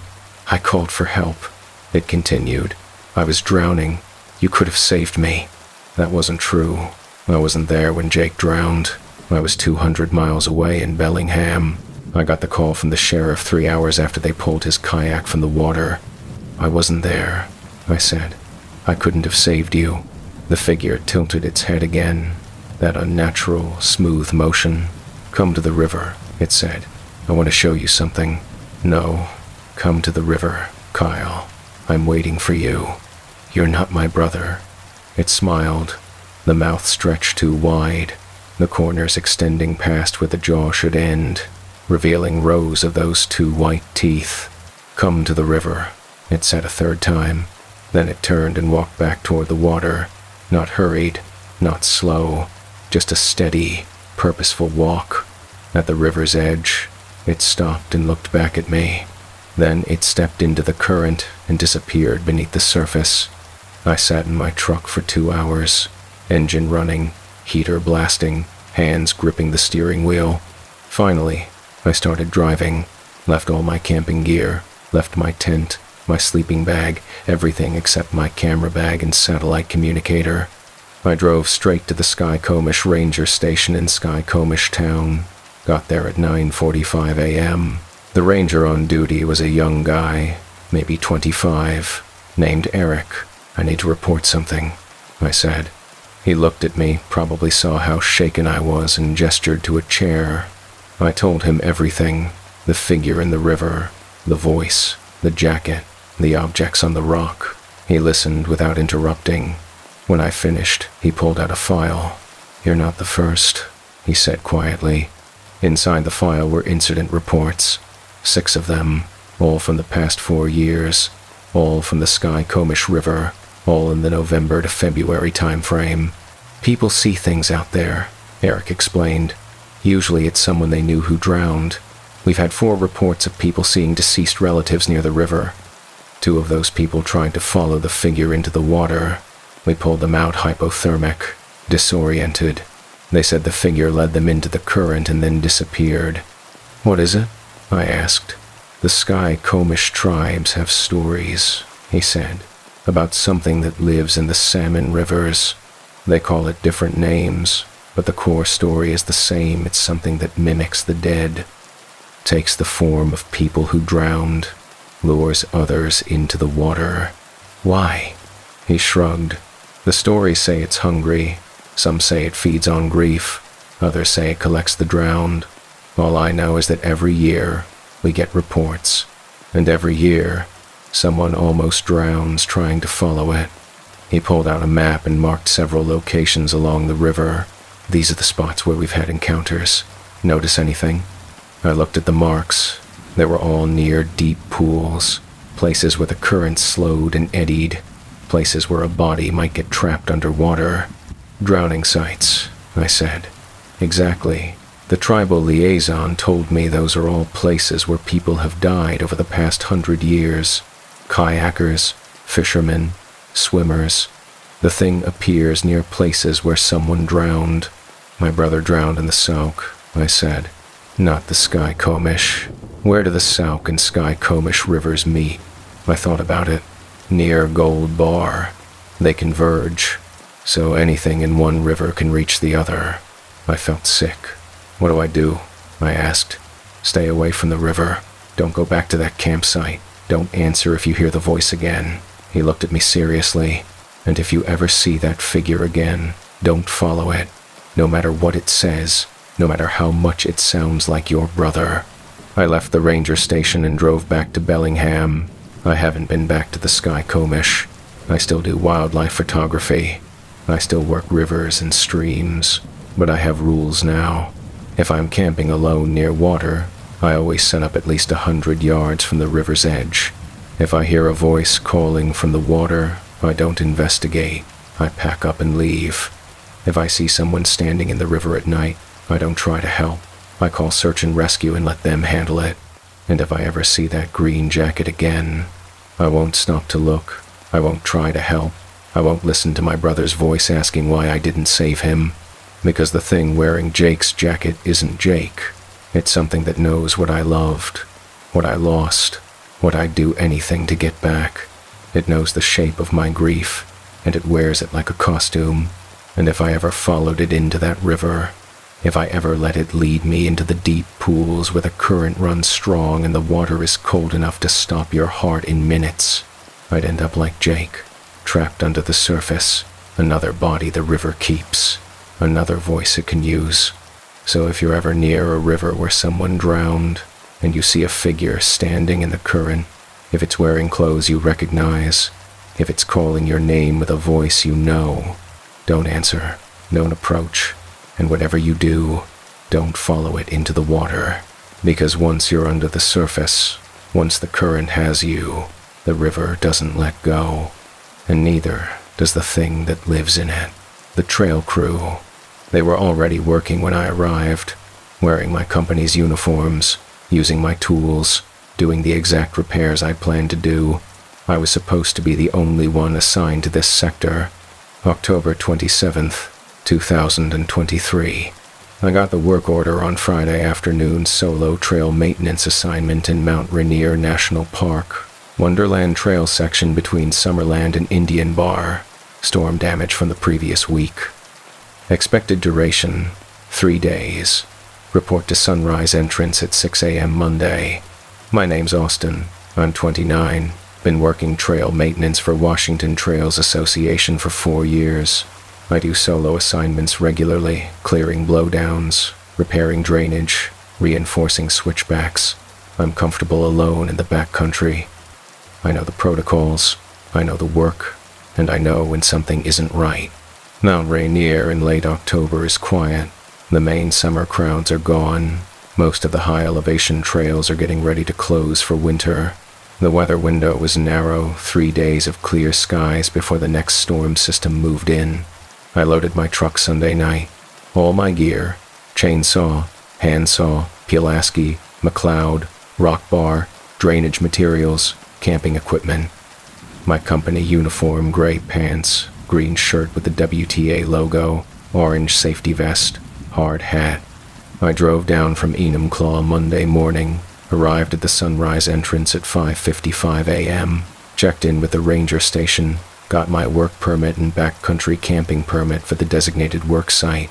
"I called for help," it continued. "I was drowning. You could have saved me." That wasn't true. I wasn't there when Jake drowned. I was 200 miles away in Bellingham. I got the call from the sheriff 3 hours after they pulled his kayak from the water. "I wasn't there," I said. "I couldn't have saved you." The figure tilted its head again, that unnatural, smooth motion. "Come to the river," it said. "I want to show you something." "No, come to the river, Kyle. I'm waiting for you. You're not my brother." It smiled, the mouth stretched too wide, the corners extending past where the jaw should end, revealing rows of those two white teeth. "Come to the river," it said a third time. Then it turned and walked back toward the water, not hurried, not slow, just a steady, purposeful walk. At the river's edge, it stopped and looked back at me. Then it stepped into the current and disappeared beneath the surface. I sat in my truck for 2 hours, engine running, heater blasting, hands gripping the steering wheel. Finally, I started driving. Left all my camping gear, left my tent, my sleeping bag, everything except my camera bag and satellite communicator. I drove straight to the Skycomish Ranger Station in Skycomish Town. Got there at 9:45 a.m. The ranger on duty was a young guy, maybe 25, named Eric. "I need to report something," I said. He looked at me, probably saw how shaken I was, and gestured to a chair. I told him everything: the figure in the river, the voice, the jacket, the objects on the rock. He listened without interrupting. When I finished, he pulled out a file. "You're not the first," he said quietly. Inside the file were incident reports, 6 of them, all from the past 4 years, all from the Skycomish River, all in the November to February time frame. "People see things out there," Eric explained. "Usually it's someone they knew who drowned. We've had 4 reports of people seeing deceased relatives near the river. 2 of those people tried to follow the figure into the water. We pulled them out hypothermic, disoriented. They said the figure led them into the current and then disappeared." "What is it?" I asked. "The Skycomish tribes have stories," he said, "about something that lives in the salmon rivers. They call it different names, but the core story is the same. It's something that mimics the dead, takes the form of people who drowned, lures others into the water." "Why?" He shrugged. "The stories say it's hungry. Some say it feeds on grief. Others say it collects the drowned. All I know is that every year we get reports, and every year someone almost drowns trying to follow it." He pulled out a map and marked several locations along the river. "These are the spots where we've had encounters. Notice anything?" I looked at the marks. They were all near deep pools, places where the current slowed and eddied, places where a body might get trapped underwater. "Drowning sites," I said. "Exactly. The tribal liaison told me those are all places where people have died over the past 100 years. Kayakers, fishermen, swimmers. The thing appears near places where someone drowned." "My brother drowned in the Sauk," I said. "Not the Skycomish. Where do the Sauk and Skycomish rivers meet?" I thought about it. "Near Gold Bar. They converge, so anything in one river can reach the other." I felt sick. "What do I do?" I asked. "Stay away from the river. Don't go back to that campsite. Don't answer if you hear the voice again." He looked at me seriously. "And if you ever see that figure again, don't follow it. No matter what it says, no matter how much it sounds like your brother." I left the ranger station and drove back to Bellingham. I haven't been back to the Skycomish. I still do wildlife photography. I still work rivers and streams, but I have rules now. If I'm camping alone near water, I always set up at least 100 yards from the river's edge. If I hear a voice calling from the water, I don't investigate. I pack up and leave. If I see someone standing in the river at night, I don't try to help. I call search and rescue and let them handle it. And if I ever see that green jacket again, I won't stop to look. I won't try to help. I won't listen to my brother's voice asking why I didn't save him. Because the thing wearing Jake's jacket isn't Jake. It's something that knows what I loved, what I lost, what I'd do anything to get back. It knows the shape of my grief, and it wears it like a costume. And if I ever followed it into that river, if I ever let it lead me into the deep pools where the current runs strong and the water is cold enough to stop your heart in minutes, I'd end up like Jake, trapped under the surface, another body the river keeps, another voice it can use. So if you're ever near a river where someone drowned, and you see a figure standing in the current, if it's wearing clothes you recognize, if it's calling your name with a voice you know, don't answer, don't approach, and whatever you do, don't follow it into the water. Because once you're under the surface, once the current has you, the river doesn't let go, and neither does the thing that lives in it. The trail crew, they were already working when I arrived, wearing my company's uniforms, using my tools, doing the exact repairs I planned to do. I was supposed to be the only one assigned to this sector. October 27th, 2023. I got the work order on Friday afternoon solo trail maintenance assignment in Mount Rainier National Park, Wonderland Trail section between Summerland and Indian Bar. Storm damage from the previous week. Expected duration, 3 days. Report to sunrise entrance at 6 a.m. Monday. My name's Austin. I'm 29. Been working trail maintenance for Washington Trails Association for 4 years. I do solo assignments regularly, clearing blowdowns, repairing drainage, reinforcing switchbacks. I'm comfortable alone in the backcountry. I know the protocols, I know the work, and I know when something isn't right. Mount Rainier in late October is quiet. The main summer crowds are gone. Most of the high elevation trails are getting ready to close for winter. The weather window was narrow, 3 days of clear skies before the next storm system moved in. I loaded my truck Sunday night. All my gear, chainsaw, handsaw, Pulaski, McLeod, rock bar, drainage materials, camping equipment. My company uniform, gray pants, green shirt with the WTA logo, orange safety vest, hard hat. I drove down from Enumclaw Monday morning, arrived at the sunrise entrance at 5:55 a.m., checked in with the ranger station, got my work permit and backcountry camping permit for the designated work site.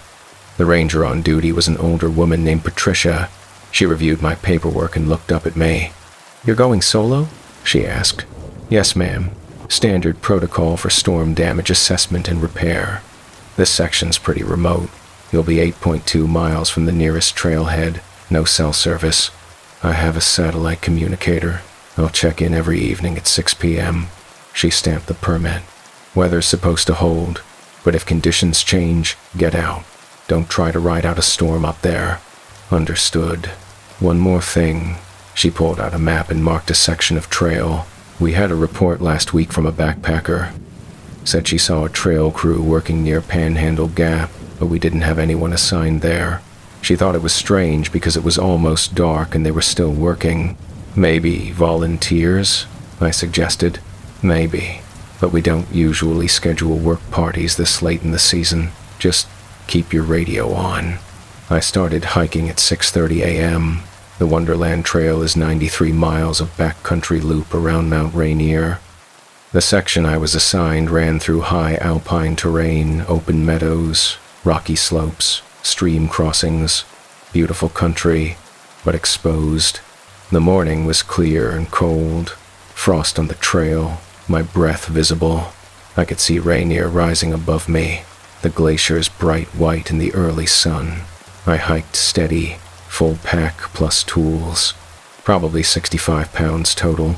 The ranger on duty was an older woman named Patricia. She reviewed my paperwork and looked up at me. "You're going solo?" she asked. "Yes, ma'am. Standard protocol for storm damage assessment and repair. This section's pretty remote. You'll be 8.2 miles from the nearest trailhead. No cell service. I have a satellite communicator. I'll check in every evening at 6 p.m. She stamped the permit. "Weather's supposed to hold, but if conditions change, get out. Don't try to ride out a storm up there." "Understood. One more thing." She pulled out a map and marked a section of trail. "We had a report last week from a backpacker. Said she saw a trail crew working near Panhandle Gap, but we didn't have anyone assigned there. She thought it was strange because it was almost dark and they were still working. Maybe volunteers?" I suggested. "Maybe, but we don't usually schedule work parties this late in the season. Just keep your radio on." I started hiking at 6:30 a.m. The Wonderland Trail is 93 miles of backcountry loop around Mount Rainier. The section I was assigned ran through high alpine terrain, open meadows, rocky slopes, stream crossings, beautiful country, but exposed. The morning was clear and cold, frost on the trail, my breath visible. I could see Rainier rising above me, the glaciers bright white in the early sun. I hiked steady, full pack plus tools, probably 65 pounds total.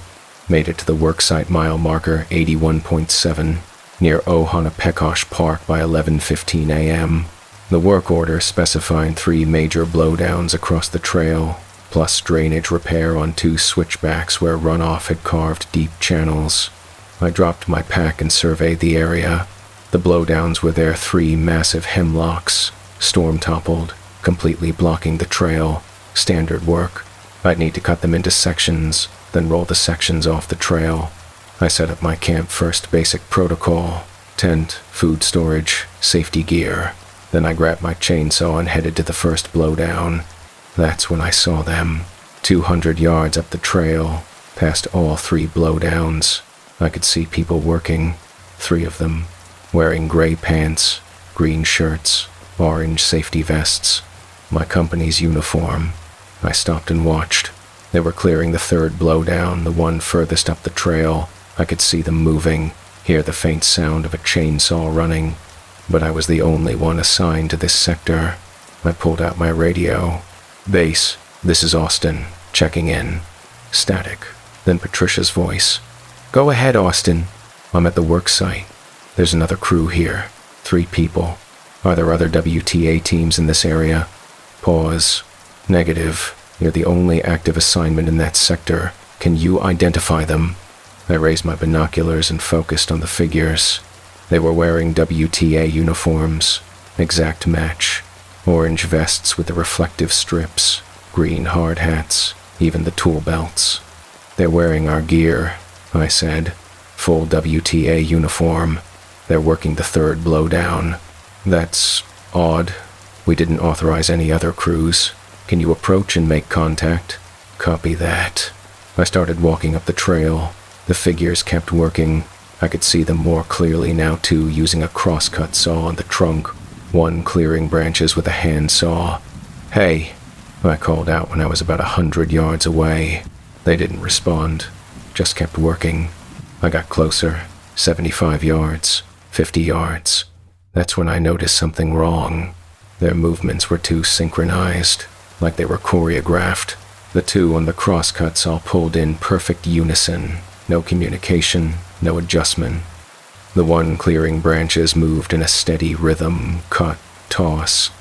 Made it to the worksite mile marker 81.7, near Ohanapekash Park by 11:15 a.m. The work order specified 3 major blowdowns across the trail, plus drainage repair on 2 switchbacks where runoff had carved deep channels. I dropped my pack and surveyed the area. The blowdowns were their 3 massive hemlocks, storm-toppled, completely blocking the trail. Standard work. I'd need to cut them into sections, then roll the sections off the trail. I set up my camp first basic protocol: tent, food storage, safety gear. Then I grabbed my chainsaw and headed to the first blowdown. That's when I saw them. 200 yards up the trail, past all 3 blowdowns. I could see people working, 3 of them, wearing gray pants, green shirts, orange safety vests. My company's uniform. I stopped and watched. They were clearing the 3rd blowdown, the one furthest up the trail. I could see them moving, hear the faint sound of a chainsaw running. But I was the only one assigned to this sector. I pulled out my radio. "Base, this is Austin, checking in." Static. Then Patricia's voice. "Go ahead, Austin. I'm at the work site. There's another crew here. 3 people. Are there other WTA teams in this area?" Pause. "Negative. You're the only active assignment in that sector. Can you identify them?" I raised my binoculars and focused on the figures. They were wearing WTA uniforms. Exact match. Orange vests with the reflective strips, green hard hats, even the tool belts. "They're wearing our gear," I said. "Full WTA uniform. They're working the 3rd blowdown." "That's odd." We didn't authorize any other crews. Can you approach and make contact? Copy that. I started walking up the trail. The figures kept working. I could see them more clearly now too, using a crosscut saw on the trunk, one clearing branches with a hand saw. Hey, I called out when I was about 100 yards away. They didn't respond, just kept working. I got closer, 75 yards, 50 yards. That's when I noticed something wrong. Their movements were too synchronized, like they were choreographed. The two on the crosscuts all pulled in perfect unison. No communication, no adjustment. The one clearing branches moved in a steady rhythm, cut, toss,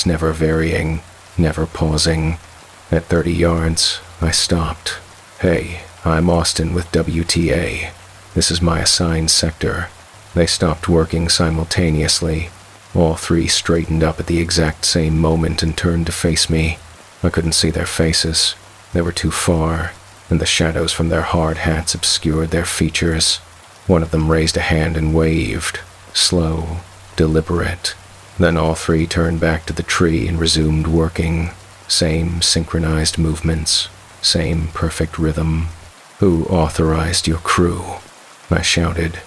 never varying, never pausing. At 30 yards, I stopped. Hey, I'm Austin with WTA. This is my assigned sector. They stopped working simultaneously. All three straightened up at the exact same moment and turned to face me. I couldn't see their faces. They were too far, and the shadows from their hard hats obscured their features. One of them raised a hand and waved, slow, deliberate. Then all three turned back to the tree and resumed working. Same synchronized movements, same perfect rhythm. Who authorized your crew? I shouted.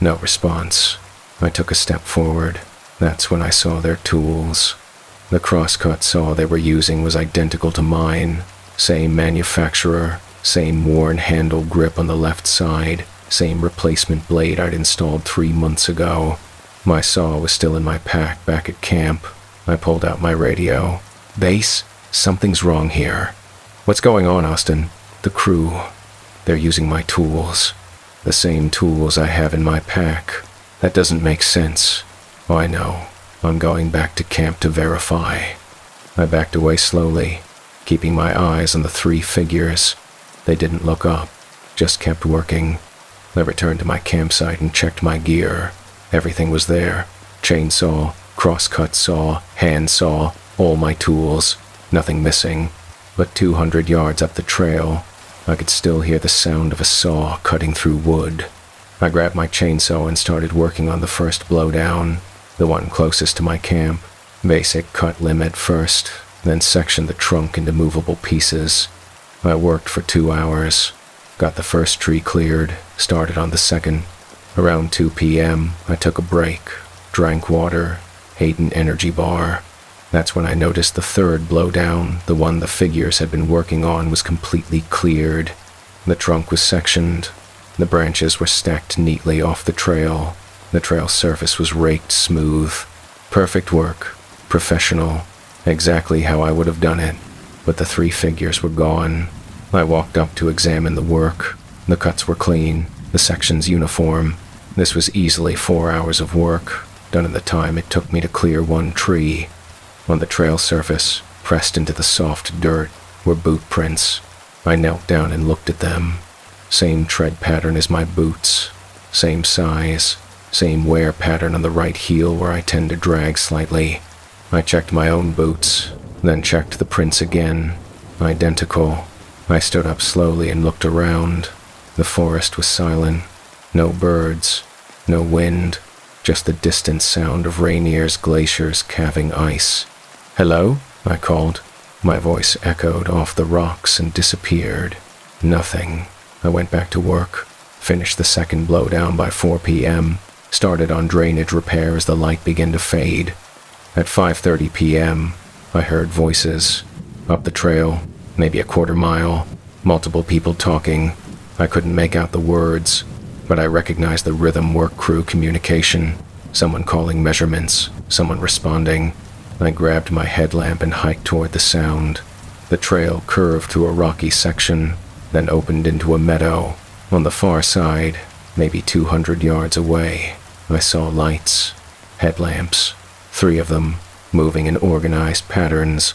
No response. I took a step forward. That's when I saw their tools. The crosscut saw they were using was identical to mine. Same manufacturer, same worn handle grip on the left side, same replacement blade I'd installed 3 months ago. My saw was still in my pack back at camp. I pulled out my radio. Base, something's wrong here. What's going on, Austin? The crew. They're using my tools. The same tools I have in my pack. That doesn't make sense. Oh, I know. I'm going back to camp to verify. I backed away slowly, keeping my eyes on the three figures. They didn't look up, just kept working. I returned to my campsite and checked my gear. Everything was there. Chainsaw, crosscut saw, hand saw, all my tools. Nothing missing. But 200 yards up the trail, I could still hear the sound of a saw cutting through wood. I grabbed my chainsaw and started working on the first blowdown, the one closest to my camp. Basic cut limb at first, then sectioned the trunk into movable pieces. I worked for 2 hours, got the first tree cleared, started on the second. Around 2 p.m., I took a break, drank water, ate an energy bar. That's when I noticed the third blowdown, the one the figures had been working on, was completely cleared. The trunk was sectioned. The branches were stacked neatly off the trail. The trail surface was raked smooth. Perfect work. Professional. Exactly how I would have done it. But the three figures were gone. I walked up to examine the work. The cuts were clean. The sections uniform. This was easily 4 hours of work, done in the time it took me to clear one tree. On the trail surface, pressed into the soft dirt, were boot prints. I knelt down and looked at them. Same tread pattern as my boots. Same size. Same wear pattern on the right heel where I tend to drag slightly. I checked my own boots, then checked the prints again. Identical. I stood up slowly and looked around. The forest was silent. No birds. No wind. Just the distant sound of Rainier's glaciers calving ice. "Hello?" I called. My voice echoed off the rocks and disappeared. Nothing. I went back to work, finished the second blowdown by 4 p.m., started on drainage repair as the light began to fade. At 5:30 p.m., I heard voices. Up the trail, maybe a quarter mile, multiple people talking. I couldn't make out the words, but I recognized the rhythm work crew communication. Someone calling measurements, someone responding. I grabbed my headlamp and hiked toward the sound. The trail curved through a rocky section, then opened into a meadow. On the far side, maybe 200 yards away, I saw lights, headlamps, 3 of them, moving in organized patterns.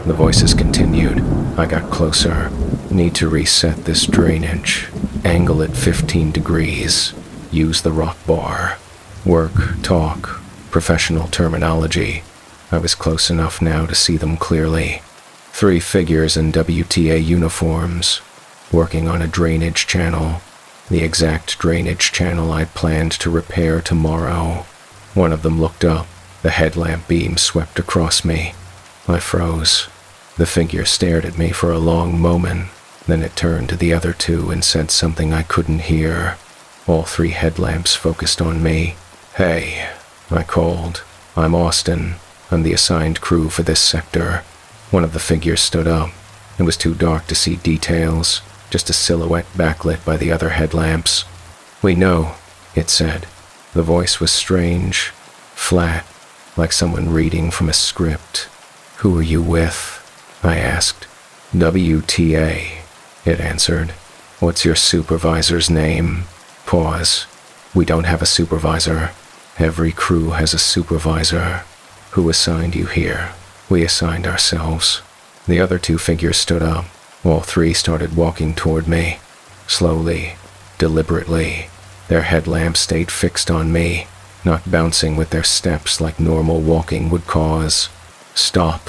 The voices continued. I got closer. Need to reset this drainage. Angle it 15 degrees. Use the rock bar. Work, talk, professional terminology. I was close enough now to see them clearly. 3 figures in WTA uniforms, working on a drainage channel, the exact drainage channel I'd planned to repair tomorrow. One of them looked up, The headlamp beam swept across me. I froze. The figure stared at me for a long moment. Then it turned to the other two and said something I couldn't hear. All 3 headlamps focused on me. "Hey," I called. "I'm Austin. I'm the assigned crew for this sector." One of the figures stood up. It was too dark to see details, just a silhouette backlit by the other headlamps. "We know," it said. The voice was strange, flat, like someone reading from a script. "Who are you with?" I asked. "WTA," it answered. "What's your supervisor's name?" Pause. "We don't have a supervisor. Every crew has a supervisor." "Who assigned you here?" "We assigned ourselves." The other 2 figures stood up. All 3 started walking toward me. Slowly, deliberately. Their headlamps stayed fixed on me, not bouncing with their steps like normal walking would cause. "Stop,"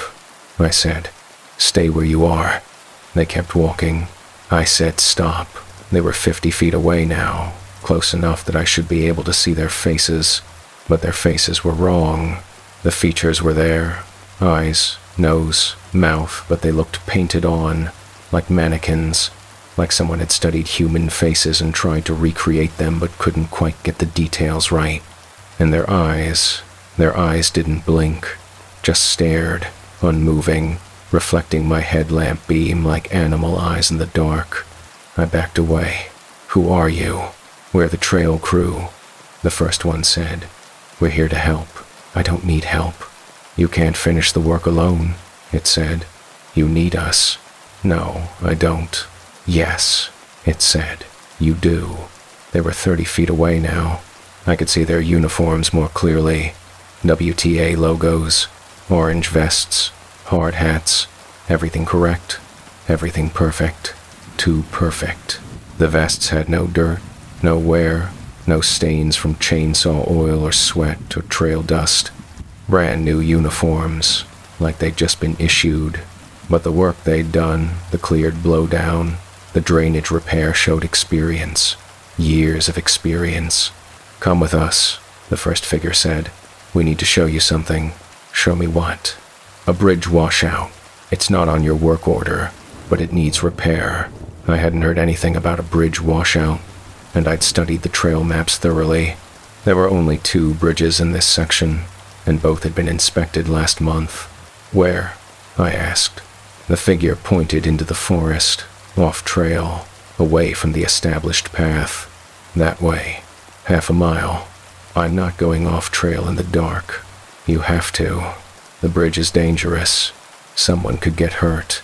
I said. "Stay where you are." They kept walking. I said stop. They were 50 feet away now, close enough that I should be able to see their faces. But their faces were wrong. The features were there. Eyes, nose, mouth, but they looked painted on, like mannequins, like someone had studied human faces and tried to recreate them but couldn't quite get the details right. And their eyes didn't blink, just stared, unmoving, reflecting my headlamp beam like animal eyes in the dark. I backed away. "Who are you?" "We're the trail crew," the first one said. "We're here to help." "I don't need help." "You can't finish the work alone," it said. "You need us." "No, I don't." "Yes," it said. "You do." They were 30 feet away now. I could see their uniforms more clearly. WTA logos, orange vests, hard hats, everything correct, everything perfect. Too perfect. The vests had no dirt, no wear, no stains from chainsaw oil or sweat or trail dust. Brand new uniforms, like they'd just been issued. But the work they'd done, the cleared blowdown, the drainage repair showed experience. Years of experience. "Come with us," the first figure said. "We need to show you something." "Show me what?" "A bridge washout. It's not on your work order, but it needs repair." I hadn't heard anything about a bridge washout, and I'd studied the trail maps thoroughly. There were only 2 bridges in this section, and both had been inspected last month. "Where?" I asked. The figure pointed into the forest, off-trail, away from the established path. "That way. Half a mile." "I'm not going off-trail in the dark. You have to. The bridge is dangerous. Someone could get hurt.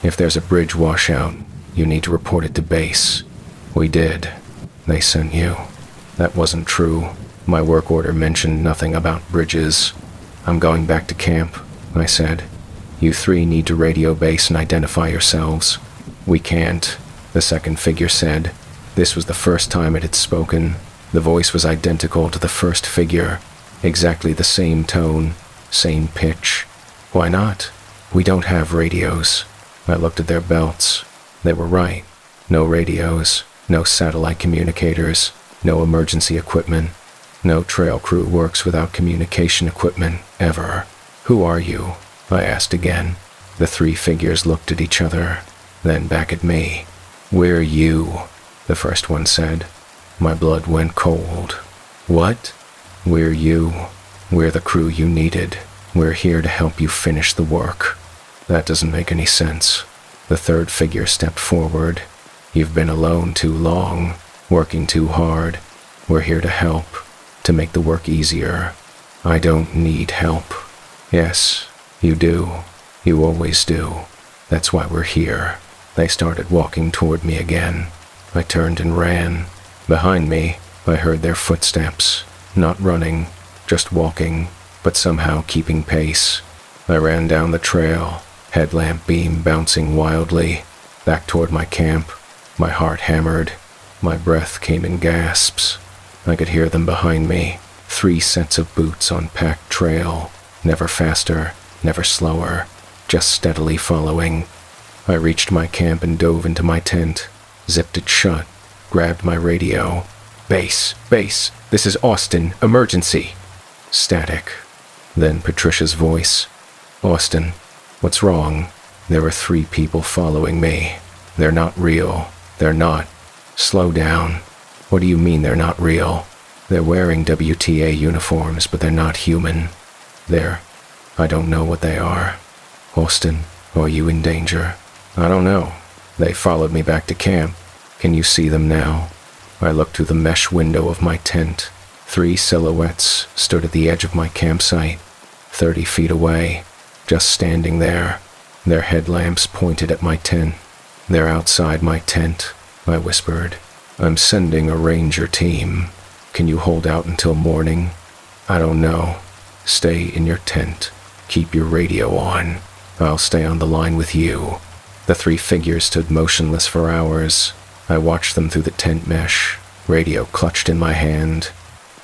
If there's a bridge washout, you need to report it to base." "We did. They sent you." "That wasn't true. My work order mentioned nothing about bridges." "I'm going back to camp," I said. "You 3 need to radio base and identify yourselves." "We can't," the second figure said. This was the first time it had spoken. The voice was identical to the first figure. Exactly the same tone, same pitch. "Why not?" "We don't have radios." I looked at their belts. They were right. No radios, no satellite communicators, no emergency equipment. No trail crew works without communication equipment, ever. "Who are you?" I asked again. The 3 figures looked at each other, then back at me. "We're you," the first one said. My blood went cold. "What?" "We're you. We're the crew you needed. We're here to help you finish the work." "That doesn't make any sense." The third figure stepped forward. "You've been alone too long, working too hard. We're here to help, to make the work easier." "I don't need help." "Yes, you do. You always do. That's why we're here." They started walking toward me again. I turned and ran. Behind me, I heard their footsteps. Not running, just walking, but somehow keeping pace. I ran down the trail, headlamp beam bouncing wildly, back toward my camp. My heart hammered. My breath came in gasps. I could hear them behind me. 3 sets of boots on packed trail. Never faster, never slower, just steadily following. I reached my camp and dove into my tent, zipped it shut, grabbed my radio. "Base, base, this is Austin, emergency." Static. Then Patricia's voice. "Austin, what's wrong? There are 3 people following me. They're not real. They're not. Slow down. What do you mean they're not real? They're wearing WTA uniforms, but they're not human. I don't know what they are. Austin, are you in danger?" "I don't know. They followed me back to camp. Can you see them now?" I looked through the mesh window of my tent. 3 silhouettes stood at the edge of my campsite, 30 feet away, just standing there, their headlamps pointed at my tent. "They're outside my tent," I whispered. "I'm sending a ranger team. Can you hold out until morning?" "I don't know. Stay in your tent. Keep your radio on. I'll stay on the line with you." The 3 figures stood motionless for hours. I watched them through the tent mesh, radio clutched in my hand.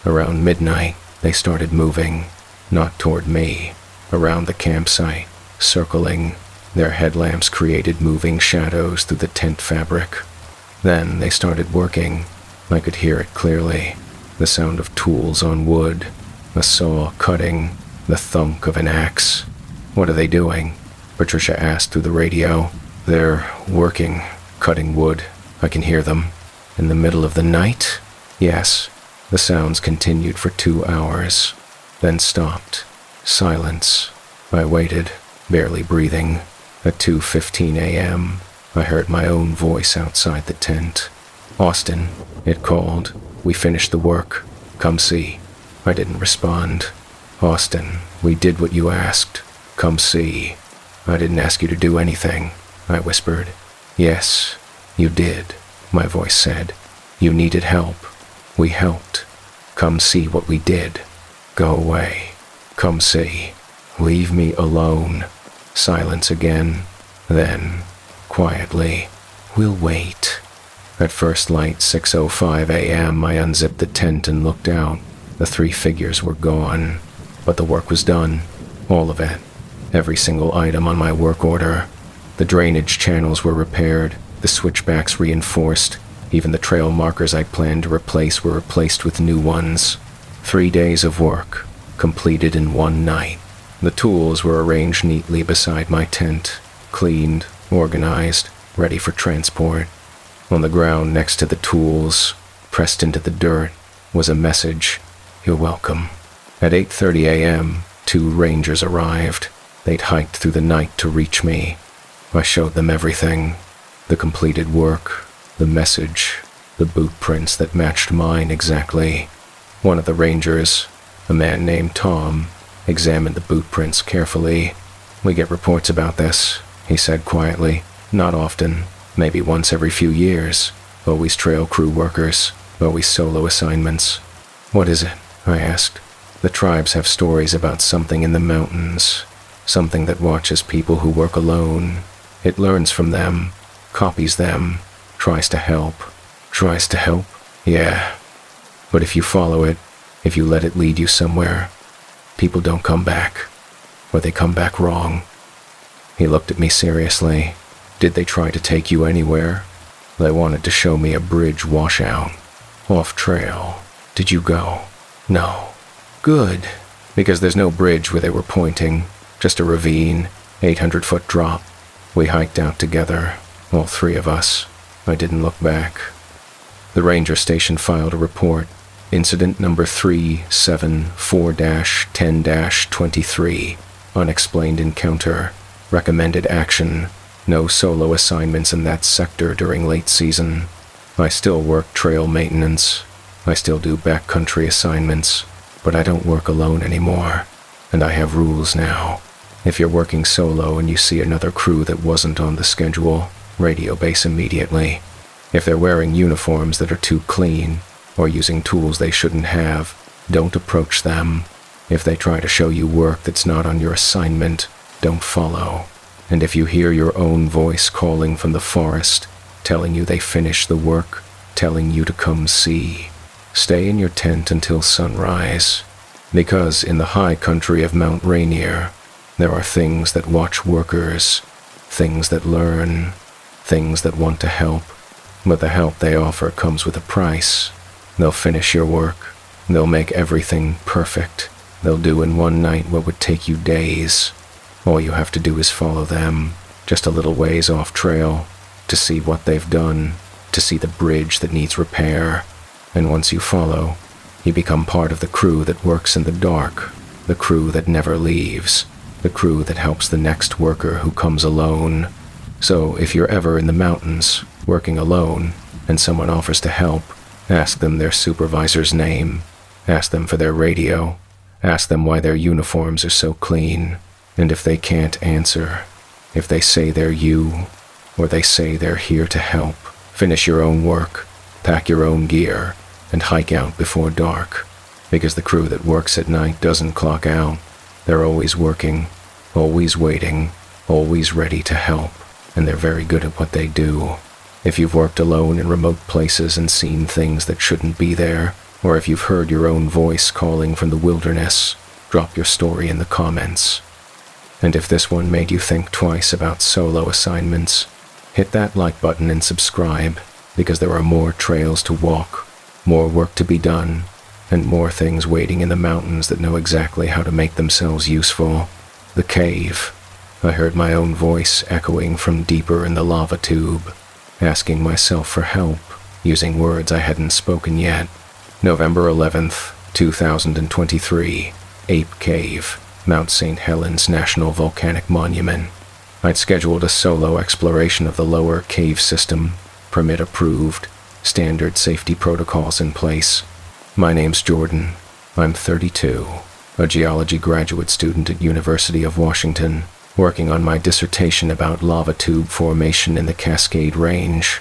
Around midnight, they started moving, not toward me, around the campsite, circling. Their headlamps created moving shadows through the tent fabric. Then they started working. I could hear it clearly. The sound of tools on wood, a saw cutting, the thunk of an axe. "What are they doing?" Patricia asked through the radio. "They're working, cutting wood. I can hear them." "In the middle of the night?" "Yes." The sounds continued for 2 hours, then stopped. Silence. I waited, barely breathing. At 2:15 a.m., I heard my own voice outside the tent. "Austin," it called. "We finished the work. Come see." I didn't respond. "Austin, we did what you asked. Come see." "I didn't ask you to do anything," I whispered. "Yes, you did," my voice said. "You needed help. We helped. Come see what we did. Go away. Come see. Leave me alone." Silence again. Then, quietly, "We'll wait." At first light, 6:05 a.m., I unzipped the tent and looked out. The 3 figures were gone. But the work was done. All of it. Every single item on my work order. The drainage channels were repaired, the switchbacks reinforced. Even the trail markers I planned to replace were replaced with new ones. 3 days of work, completed in 1 night. The tools were arranged neatly beside my tent, cleaned, organized, ready for transport. On the ground next to the tools, pressed into the dirt, was a message. "You're welcome." At 8:30 a.m., 2 rangers arrived. They'd hiked through the night to reach me. I showed them everything. The completed work, the message, the boot prints that matched mine exactly. One of the rangers, a man named Tom, examined the boot prints carefully. "We get reports about this," he said quietly. "Not often, maybe once every few years. Always trail crew workers, always solo assignments." "What is it?" I asked. "The tribes have stories about something in the mountains, something that watches people who work alone. It learns from them, copies them, tries to help." "Tries to help?" "Yeah. But if you follow it, if you let it lead you somewhere, people don't come back. Or they come back wrong." He looked at me seriously. "Did they try to take you anywhere?" "They wanted to show me a bridge washout. Off trail. Did you go?" "No." "Good. Because there's no bridge where they were pointing. Just a ravine, 800-foot drop. We hiked out together, all 3 of us. I didn't look back." The ranger station filed a report. Incident number 374-10-23. Unexplained encounter. Recommended action. No solo assignments in that sector during late season. I still work trail maintenance. I still do backcountry assignments. But I don't work alone anymore. And I have rules now. If you're working solo and you see another crew that wasn't on the schedule, radio base immediately. If they're wearing uniforms that are too clean, or using tools they shouldn't have, don't approach them. If they try to show you work that's not on your assignment, don't follow. And if you hear your own voice calling from the forest, telling you they finished the work, telling you to come see, stay in your tent until sunrise. Because in the high country of Mount Rainier, there are things that watch workers, things that learn, things that want to help. But the help they offer comes with a price. They'll finish your work. They'll make everything perfect. They'll do in one night what would take you days. All you have to do is follow them, just a little ways off trail, to see what they've done, to see the bridge that needs repair. And once you follow, you become part of the crew that works in the dark, the crew that never leaves, the crew that helps the next worker who comes alone. So if you're ever in the mountains, working alone, and someone offers to help, ask them their supervisor's name, ask them for their radio, ask them why their uniforms are so clean, and if they can't answer, if they say they're you, or they say they're here to help, finish your own work, pack your own gear, and hike out before dark, because the crew that works at night doesn't clock out. They're always working, always waiting, always ready to help, and they're very good at what they do. If you've worked alone in remote places and seen things that shouldn't be there, or if you've heard your own voice calling from the wilderness, drop your story in the comments. And if this one made you think twice about solo assignments, hit that like button and subscribe, because there are more trails to walk, more work to be done, and more things waiting in the mountains that know exactly how to make themselves useful. The cave. I heard my own voice echoing from deeper in the lava tube, asking myself for help, using words I hadn't spoken yet. November 11th, 2023, Ape Cave, Mount St. Helens National Volcanic Monument. I'd scheduled a solo exploration of the lower cave system, permit approved, standard safety protocols in place. My name's Jordan. I'm 32, a geology graduate student at University of Washington, working on my dissertation about lava tube formation in the Cascade Range.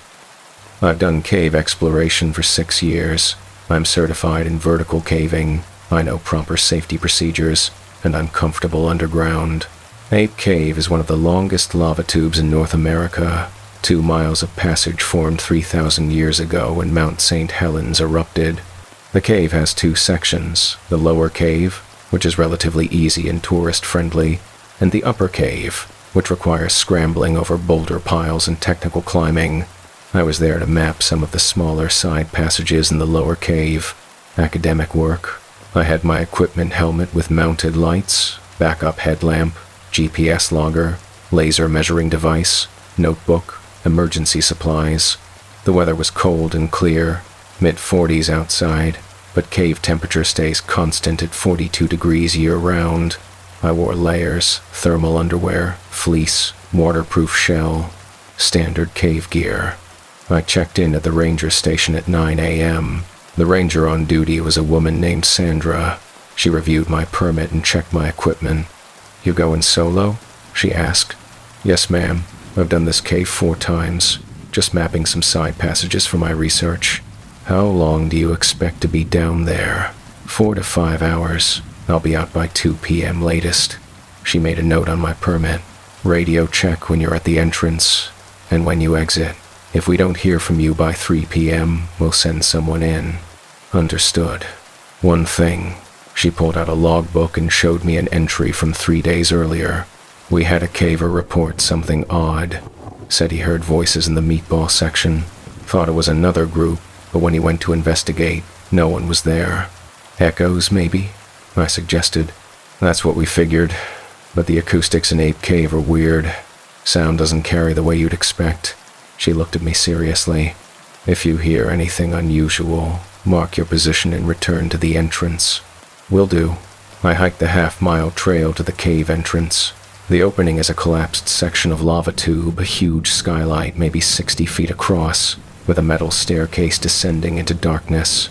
I've done cave exploration for 6 years. I'm certified in vertical caving, I know proper safety procedures, and I'm comfortable underground. Ape Cave is one of the longest lava tubes in North America. 2 miles of passage formed 3,000 years ago when Mount St. Helens erupted. The cave has 2 sections, the lower cave, which is relatively easy and tourist-friendly, and the upper cave, which requires scrambling over boulder piles and technical climbing. I was there to map some of the smaller side passages in the lower cave. Academic work. I had my equipment helmet with mounted lights, backup headlamp, GPS logger, laser measuring device, notebook, emergency supplies. The weather was cold and clear, mid-40s outside, but cave temperature stays constant at 42 degrees year-round. I wore layers, thermal underwear, fleece, waterproof shell, standard cave gear. I checked in at the ranger station at 9 a.m. The ranger on duty was a woman named Sandra. She reviewed my permit and checked my equipment. "You going solo?" she asked. "Yes, ma'am. I've done this cave 4 times, just mapping some side passages for my research." "How long do you expect to be down there?" 4 to 5 hours. I'll be out by 2 p.m. latest." She made a note on my permit. "Radio check when you're at the entrance, and when you exit. If we don't hear from you by 3 p.m., we'll send someone in." "Understood." "One thing." She pulled out a logbook and showed me an entry from 3 days earlier. "We had a caver report something odd. Said he heard voices in the meatball section. Thought it was another group, but when he went to investigate, no one was there." "Echoes, maybe?" I suggested. "That's what we figured, but the acoustics in Ape Cave are weird. Sound doesn't carry the way you'd expect." She looked at me seriously. "If you hear anything unusual, mark your position and return to the entrance." "Will do." I hiked the half-mile trail to the cave entrance. The opening is a collapsed section of lava tube, a huge skylight maybe 60 feet across, with a metal staircase descending into darkness.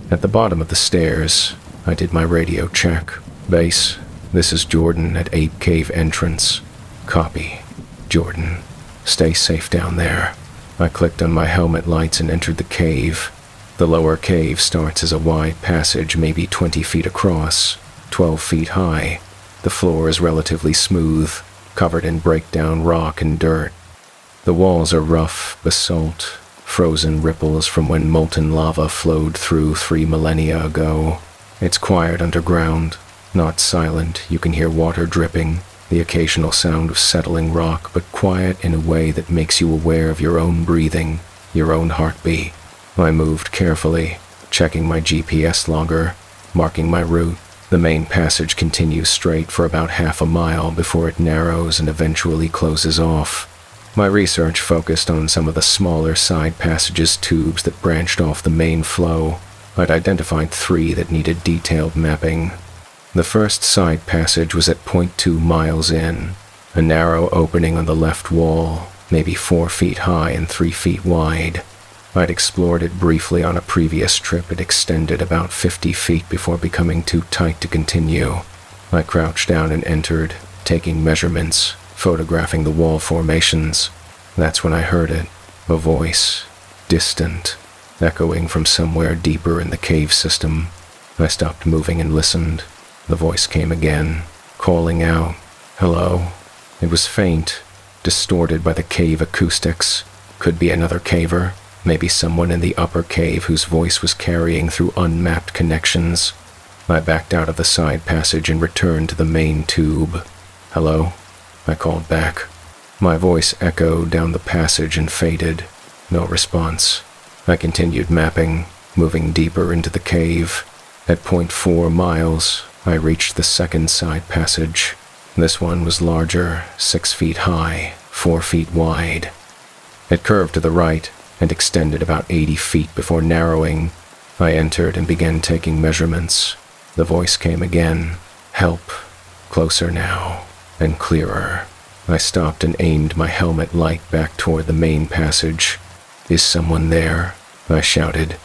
At the bottom of the stairs, I did my radio check. "Base, this is Jordan at Ape Cave entrance." "Copy. Jordan. Stay safe down there." I clicked on my helmet lights and entered the cave. The lower cave starts as a wide passage maybe 20 feet across, 12 feet high. The floor is relatively smooth, covered in breakdown rock and dirt. The walls are rough basalt, frozen ripples from when molten lava flowed through 3 millennia ago. It's quiet underground, not silent. You can hear water dripping, the occasional sound of settling rock, but quiet in a way that makes you aware of your own breathing, your own heartbeat. I moved carefully, checking my GPS logger, marking my route. The main passage continues straight for about half a mile before it narrows and eventually closes off. My research focused on some of the smaller side passages tubes that branched off the main flow. I'd identified 3 that needed detailed mapping. The first side passage was at 0.2 miles in, a narrow opening on the left wall, maybe 4 feet high and 3 feet wide. I'd explored it briefly on a previous trip. It extended about 50 feet before becoming too tight to continue. I crouched down and entered, taking measurements, photographing the wall formations. That's when I heard it, a voice, distant, echoing from somewhere deeper in the cave system. I stopped moving and listened. The voice came again, calling out, "Hello." It was faint, distorted by the cave acoustics. Could be another caver. Maybe someone in the upper cave whose voice was carrying through unmapped connections. I backed out of the side passage and returned to the main tube. "Hello?" I called back. My voice echoed down the passage and faded. No response. I continued mapping, moving deeper into the cave. At 0.4 miles, I reached the second side passage. This one was larger, 6 feet high, 4 feet wide. It curved to the right and extended about 80 feet before narrowing. I entered and began taking measurements. The voice came again. "Help." Closer now, and clearer. I stopped and aimed my helmet light back toward the main passage. "Is someone there?" I shouted.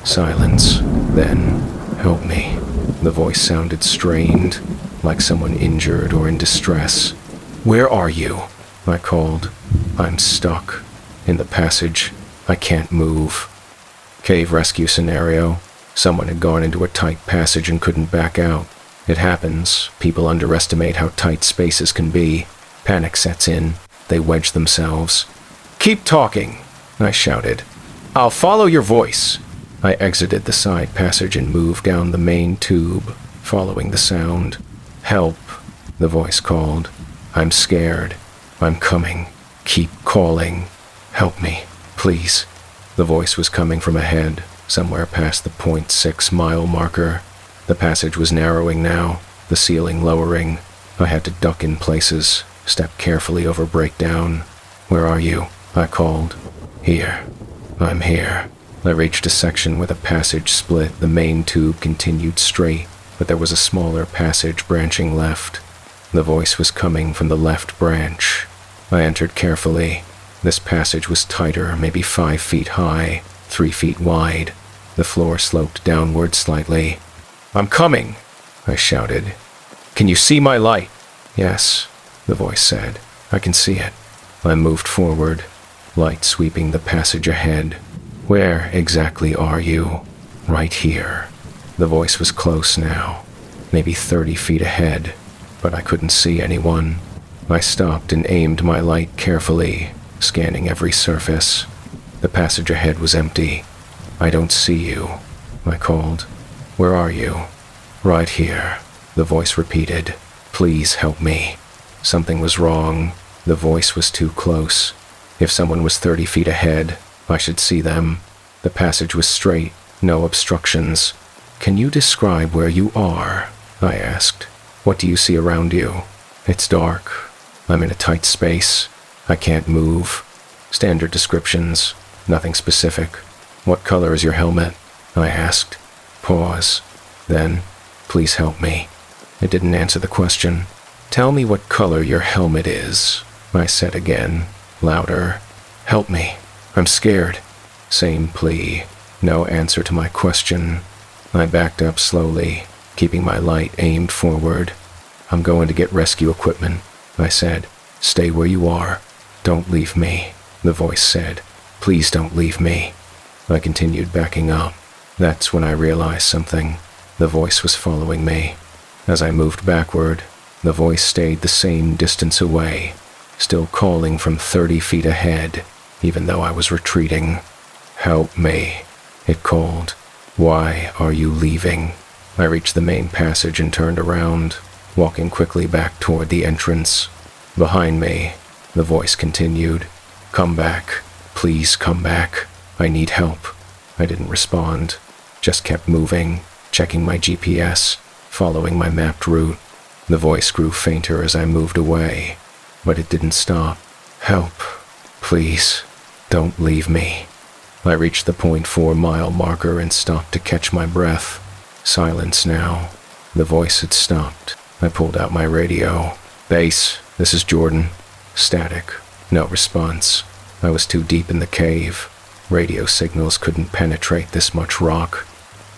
Silence. Then, "Help me." The voice sounded strained, like someone injured or in distress. "Where are you?" I called. "I'm stuck. In the passage. I can't move." Cave rescue scenario. Someone had gone into a tight passage and couldn't back out. It happens. People underestimate how tight spaces can be. Panic sets in. They wedge themselves. "Keep talking," I shouted. "I'll follow your voice." I exited the side passage and moved down the main tube, following the sound. "Help," the voice called. "I'm scared. I'm coming. Keep calling. Help me. Please." The voice was coming from ahead, somewhere past the 0.6 mile marker. The passage was narrowing now, the ceiling lowering. I had to duck in places, step carefully over breakdown. "Where are you?" I called. "Here. I'm here." I reached a section where the passage split. The main tube continued straight, but there was a smaller passage branching left. The voice was coming from the left branch. I entered carefully. This passage was tighter, maybe 5 feet high, 3 feet wide. The floor sloped downward slightly. "I'm coming," I shouted. "Can you see my light?" "Yes," the voice said. "I can see it." I moved forward, light sweeping the passage ahead. "Where exactly are you?" "Right here." The voice was close now, maybe 30 feet ahead, but I couldn't see anyone. I stopped and aimed my light carefully, scanning every surface. The passage ahead was empty. "I don't see you," I called. "Where are you?" "Right here," the voice repeated. "Please help me." Something was wrong. The voice was too close. If someone was 30 feet ahead, I should see them. The passage was straight, no obstructions. "Can you describe where you are?" I asked. "What do you see around you?" "It's dark. I'm in a tight space. I can't move." "Standard descriptions. Nothing specific." "What color is your helmet?" I asked. Pause. Then, "Please help me." It didn't answer the question. "Tell me what color your helmet is," I said again, louder. "Help me. I'm scared." Same plea. No answer to my question. I backed up slowly, keeping my light aimed forward. "I'm going to get rescue equipment," I said. "Stay where you are. Don't leave me," the voice said. "Please don't leave me." I continued backing up. That's when I realized something. The voice was following me. As I moved backward, the voice stayed the same distance away, still calling from 30 feet ahead, even though I was retreating. "Help me," it called. "Why are you leaving?" I reached the main passage and turned around, walking quickly back toward the entrance. Behind me, the voice continued. "Come back. Please come back. I need help." I didn't respond, just kept moving, checking my GPS, following my mapped route. The voice grew fainter as I moved away, but it didn't stop. "Help. Please. Don't leave me." I reached the .4-mile marker and stopped to catch my breath. Silence now. The voice had stopped. I pulled out my radio. "Base, this is Jordan." Static. No response. I was too deep in the cave. Radio signals couldn't penetrate this much rock.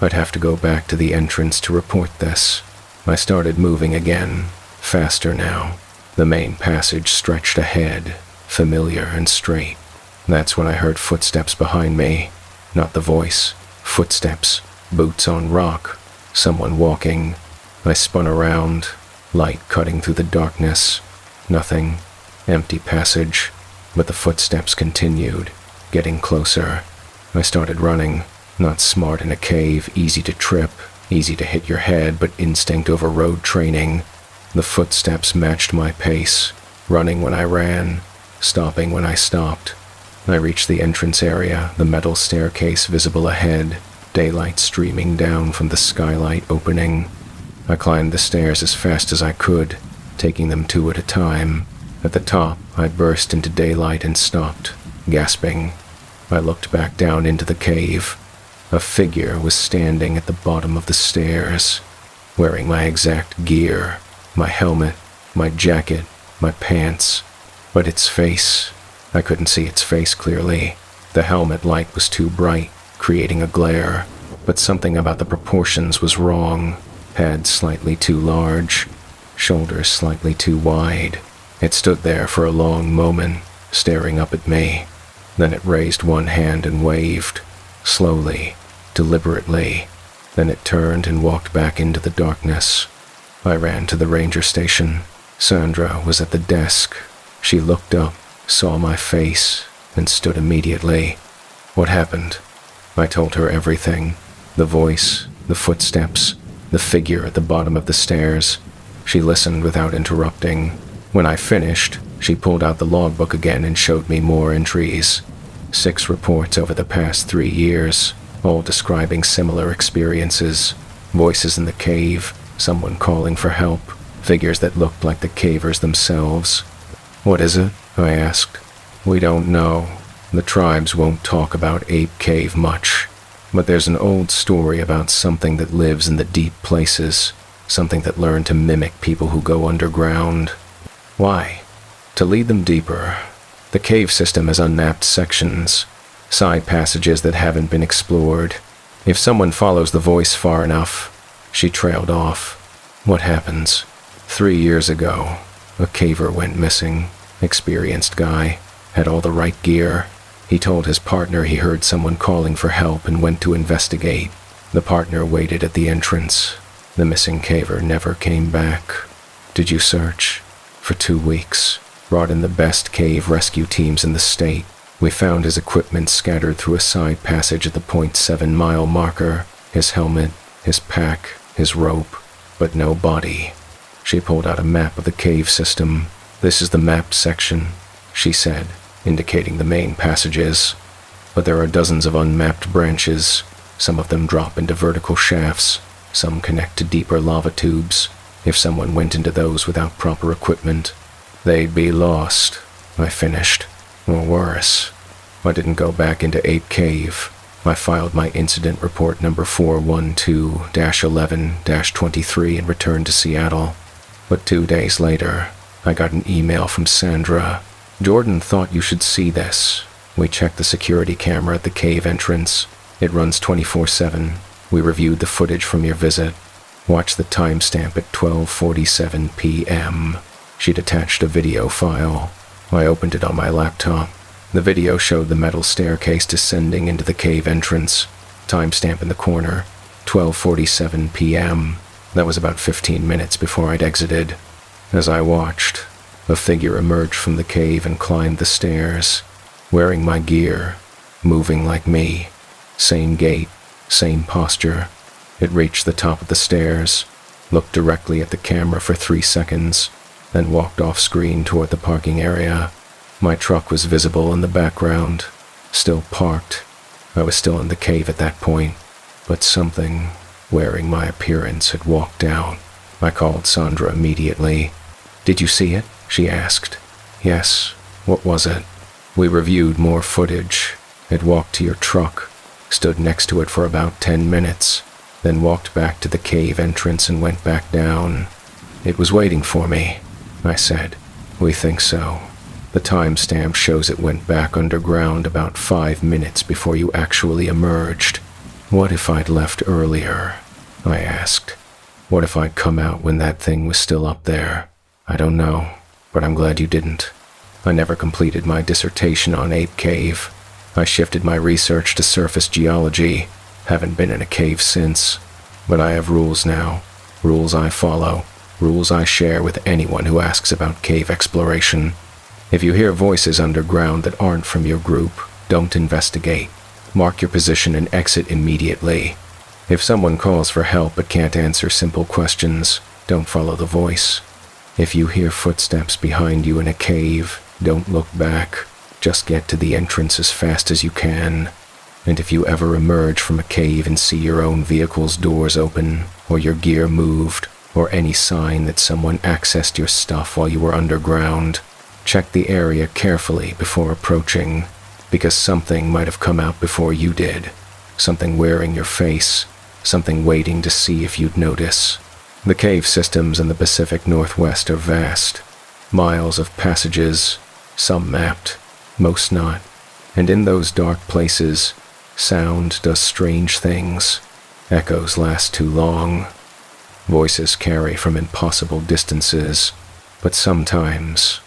I'd have to go back to the entrance to report this. I started moving again, faster now. The main passage stretched ahead, familiar and straight. That's when I heard footsteps behind me. Not the voice. Footsteps. Boots on rock. Someone walking. I spun around, light cutting through the darkness. Nothing. Empty passage. But the footsteps continued, getting closer. I started running. Not smart in a cave, easy to trip, easy to hit your head, but instinct over road training. The footsteps matched my pace, running when I ran, stopping when I stopped. I reached the entrance area, the metal staircase visible ahead, daylight streaming down from the skylight opening. I climbed the stairs as fast as I could, taking them two at a time. At the top, I burst into daylight and stopped, gasping. I looked back down into the cave. A figure was standing at the bottom of the stairs, wearing my exact gear, my helmet, my jacket, my pants. But its face, I couldn't see its face clearly. The helmet light was too bright, creating a glare, but something about the proportions was wrong. Head slightly too large, shoulders slightly too wide. It stood there for a long moment, staring up at me. Then it raised one hand and waved, slowly, deliberately. Then it turned and walked back into the darkness. I ran to the ranger station. Sandra was at the desk. She looked up, saw my face, and stood immediately. What happened? I told her everything. The voice, the footsteps, the figure at the bottom of the stairs. She listened without interrupting. When I finished, she pulled out the logbook again and showed me more entries. 6 reports over the past 3 years, all describing similar experiences. Voices in the cave, someone calling for help, figures that looked like the cavers themselves. "What is it?" I asked. "We don't know. The tribes won't talk about Ape Cave much. But there's an old story about something that lives in the deep places, something that learned to mimic people who go underground." "Why?" "To lead them deeper. The cave system has unmapped sections, side passages that haven't been explored. If someone follows the voice far enough..." She trailed off. "What happens?" 3 years ago, a caver went missing. Experienced guy, had all the right gear. He told his partner he heard someone calling for help and went to investigate. The partner waited at the entrance. The missing caver never came back. "Did you search?" "For 2 weeks. Brought in the best cave rescue teams in the state. We found his equipment scattered through a side passage at the .7-mile marker. His helmet, his pack, his rope, but no body." She pulled out a map of the cave system. "This is the mapped section," she said, indicating the main passages. "But there are dozens of unmapped branches. Some of them drop into vertical shafts. Some connect to deeper lava tubes. If someone went into those without proper equipment, they'd be lost," I finished. "Or worse. I didn't go back into Ape Cave. I filed my incident report number 412-11-23 and returned to Seattle. But 2 days later, I got an email from Sandra. "Jordan thought you should see this. We checked the security camera at the cave entrance. It runs 24/7. We reviewed the footage from your visit. Watch the timestamp at 12:47 p.m. She'd attached a video file. I opened it on my laptop. The video showed the metal staircase descending into the cave entrance. Timestamp in the corner, 12:47 p.m. That was about 15 minutes before I'd exited. As I watched, a figure emerged from the cave and climbed the stairs, wearing my gear, moving like me. Same gait, same posture. It reached the top of the stairs, looked directly at the camera for 3 seconds, then walked off screen toward the parking area. My truck was visible in the background, still parked. I was still in the cave at that point, but something wearing my appearance, had walked down. I called Sandra immediately. "Did you see it?" she asked. "Yes. What was it?" We reviewed more footage. It walked to your truck, stood next to it for about 10 minutes, then walked back to the cave entrance and went back down. "It was waiting for me," I said. "We think so. The timestamp shows it went back underground about 5 minutes before you actually emerged." "What if I'd left earlier?" I asked. "What if I'd come out when that thing was still up there?" "I don't know, but I'm glad you didn't." I never completed my dissertation on Ape Cave. I shifted my research to surface geology. Haven't been in a cave since. But I have rules now. Rules I follow. Rules I share with anyone who asks about cave exploration. If you hear voices underground that aren't from your group, don't investigate. Mark your position and exit immediately. If someone calls for help but can't answer simple questions, don't follow the voice. If you hear footsteps behind you in a cave, don't look back. Just get to the entrance as fast as you can. And if you ever emerge from a cave and see your own vehicle's doors open, or your gear moved, or any sign that someone accessed your stuff while you were underground, check the area carefully before approaching, because something might have come out before you did. Something wearing your face, something waiting to see if you'd notice. The cave systems in the Pacific Northwest are vast. Miles of passages, some mapped, most not. And in those dark places, sound does strange things. Echoes last too long. Voices carry from impossible distances. But sometimes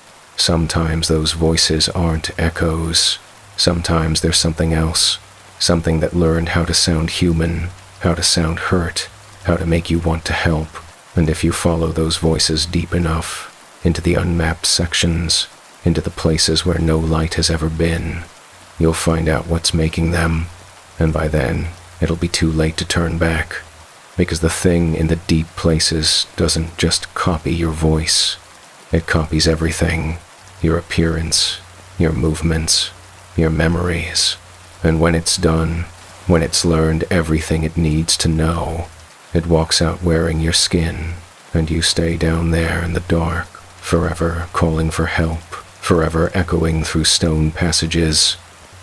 those voices aren't echoes. Sometimes there's something else. Something that learned how to sound human, how to sound hurt, how to make you want to help. And if you follow those voices deep enough, into the unmapped sections, into the places where no light has ever been, you'll find out what's making them. And by then, it'll be too late to turn back. Because the thing in the deep places doesn't just copy your voice. It copies everything. Your appearance, your movements, your memories. And when it's done, when it's learned everything it needs to know, it walks out wearing your skin, and you stay down there in the dark, forever calling for help, forever echoing through stone passages.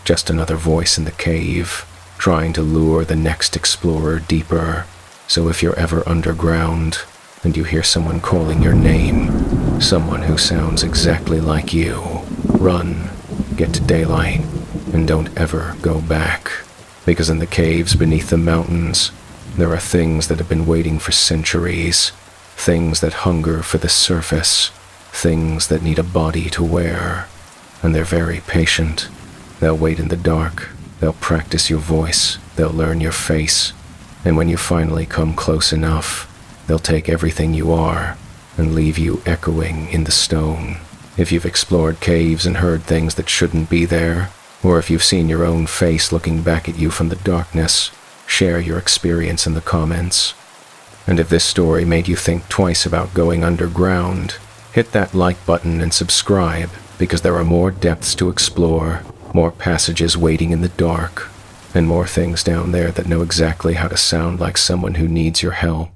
Just another voice in the cave, trying to lure the next explorer deeper. So if you're ever underground, and you hear someone calling your name, someone who sounds exactly like you, run, get to daylight, and don't ever go back. Because in the caves beneath the mountains, there are things that have been waiting for centuries, things that hunger for the surface, things that need a body to wear, and they're very patient. They'll wait in the dark, they'll practice your voice, they'll learn your face, and when you finally come close enough, they'll take everything you are and leave you echoing in the stone. If you've explored caves and heard things that shouldn't be there, or if you've seen your own face looking back at you from the darkness, share your experience in the comments. And if this story made you think twice about going underground, hit that like button and subscribe, because there are more depths to explore, more passages waiting in the dark, and more things down there that know exactly how to sound like someone who needs your help.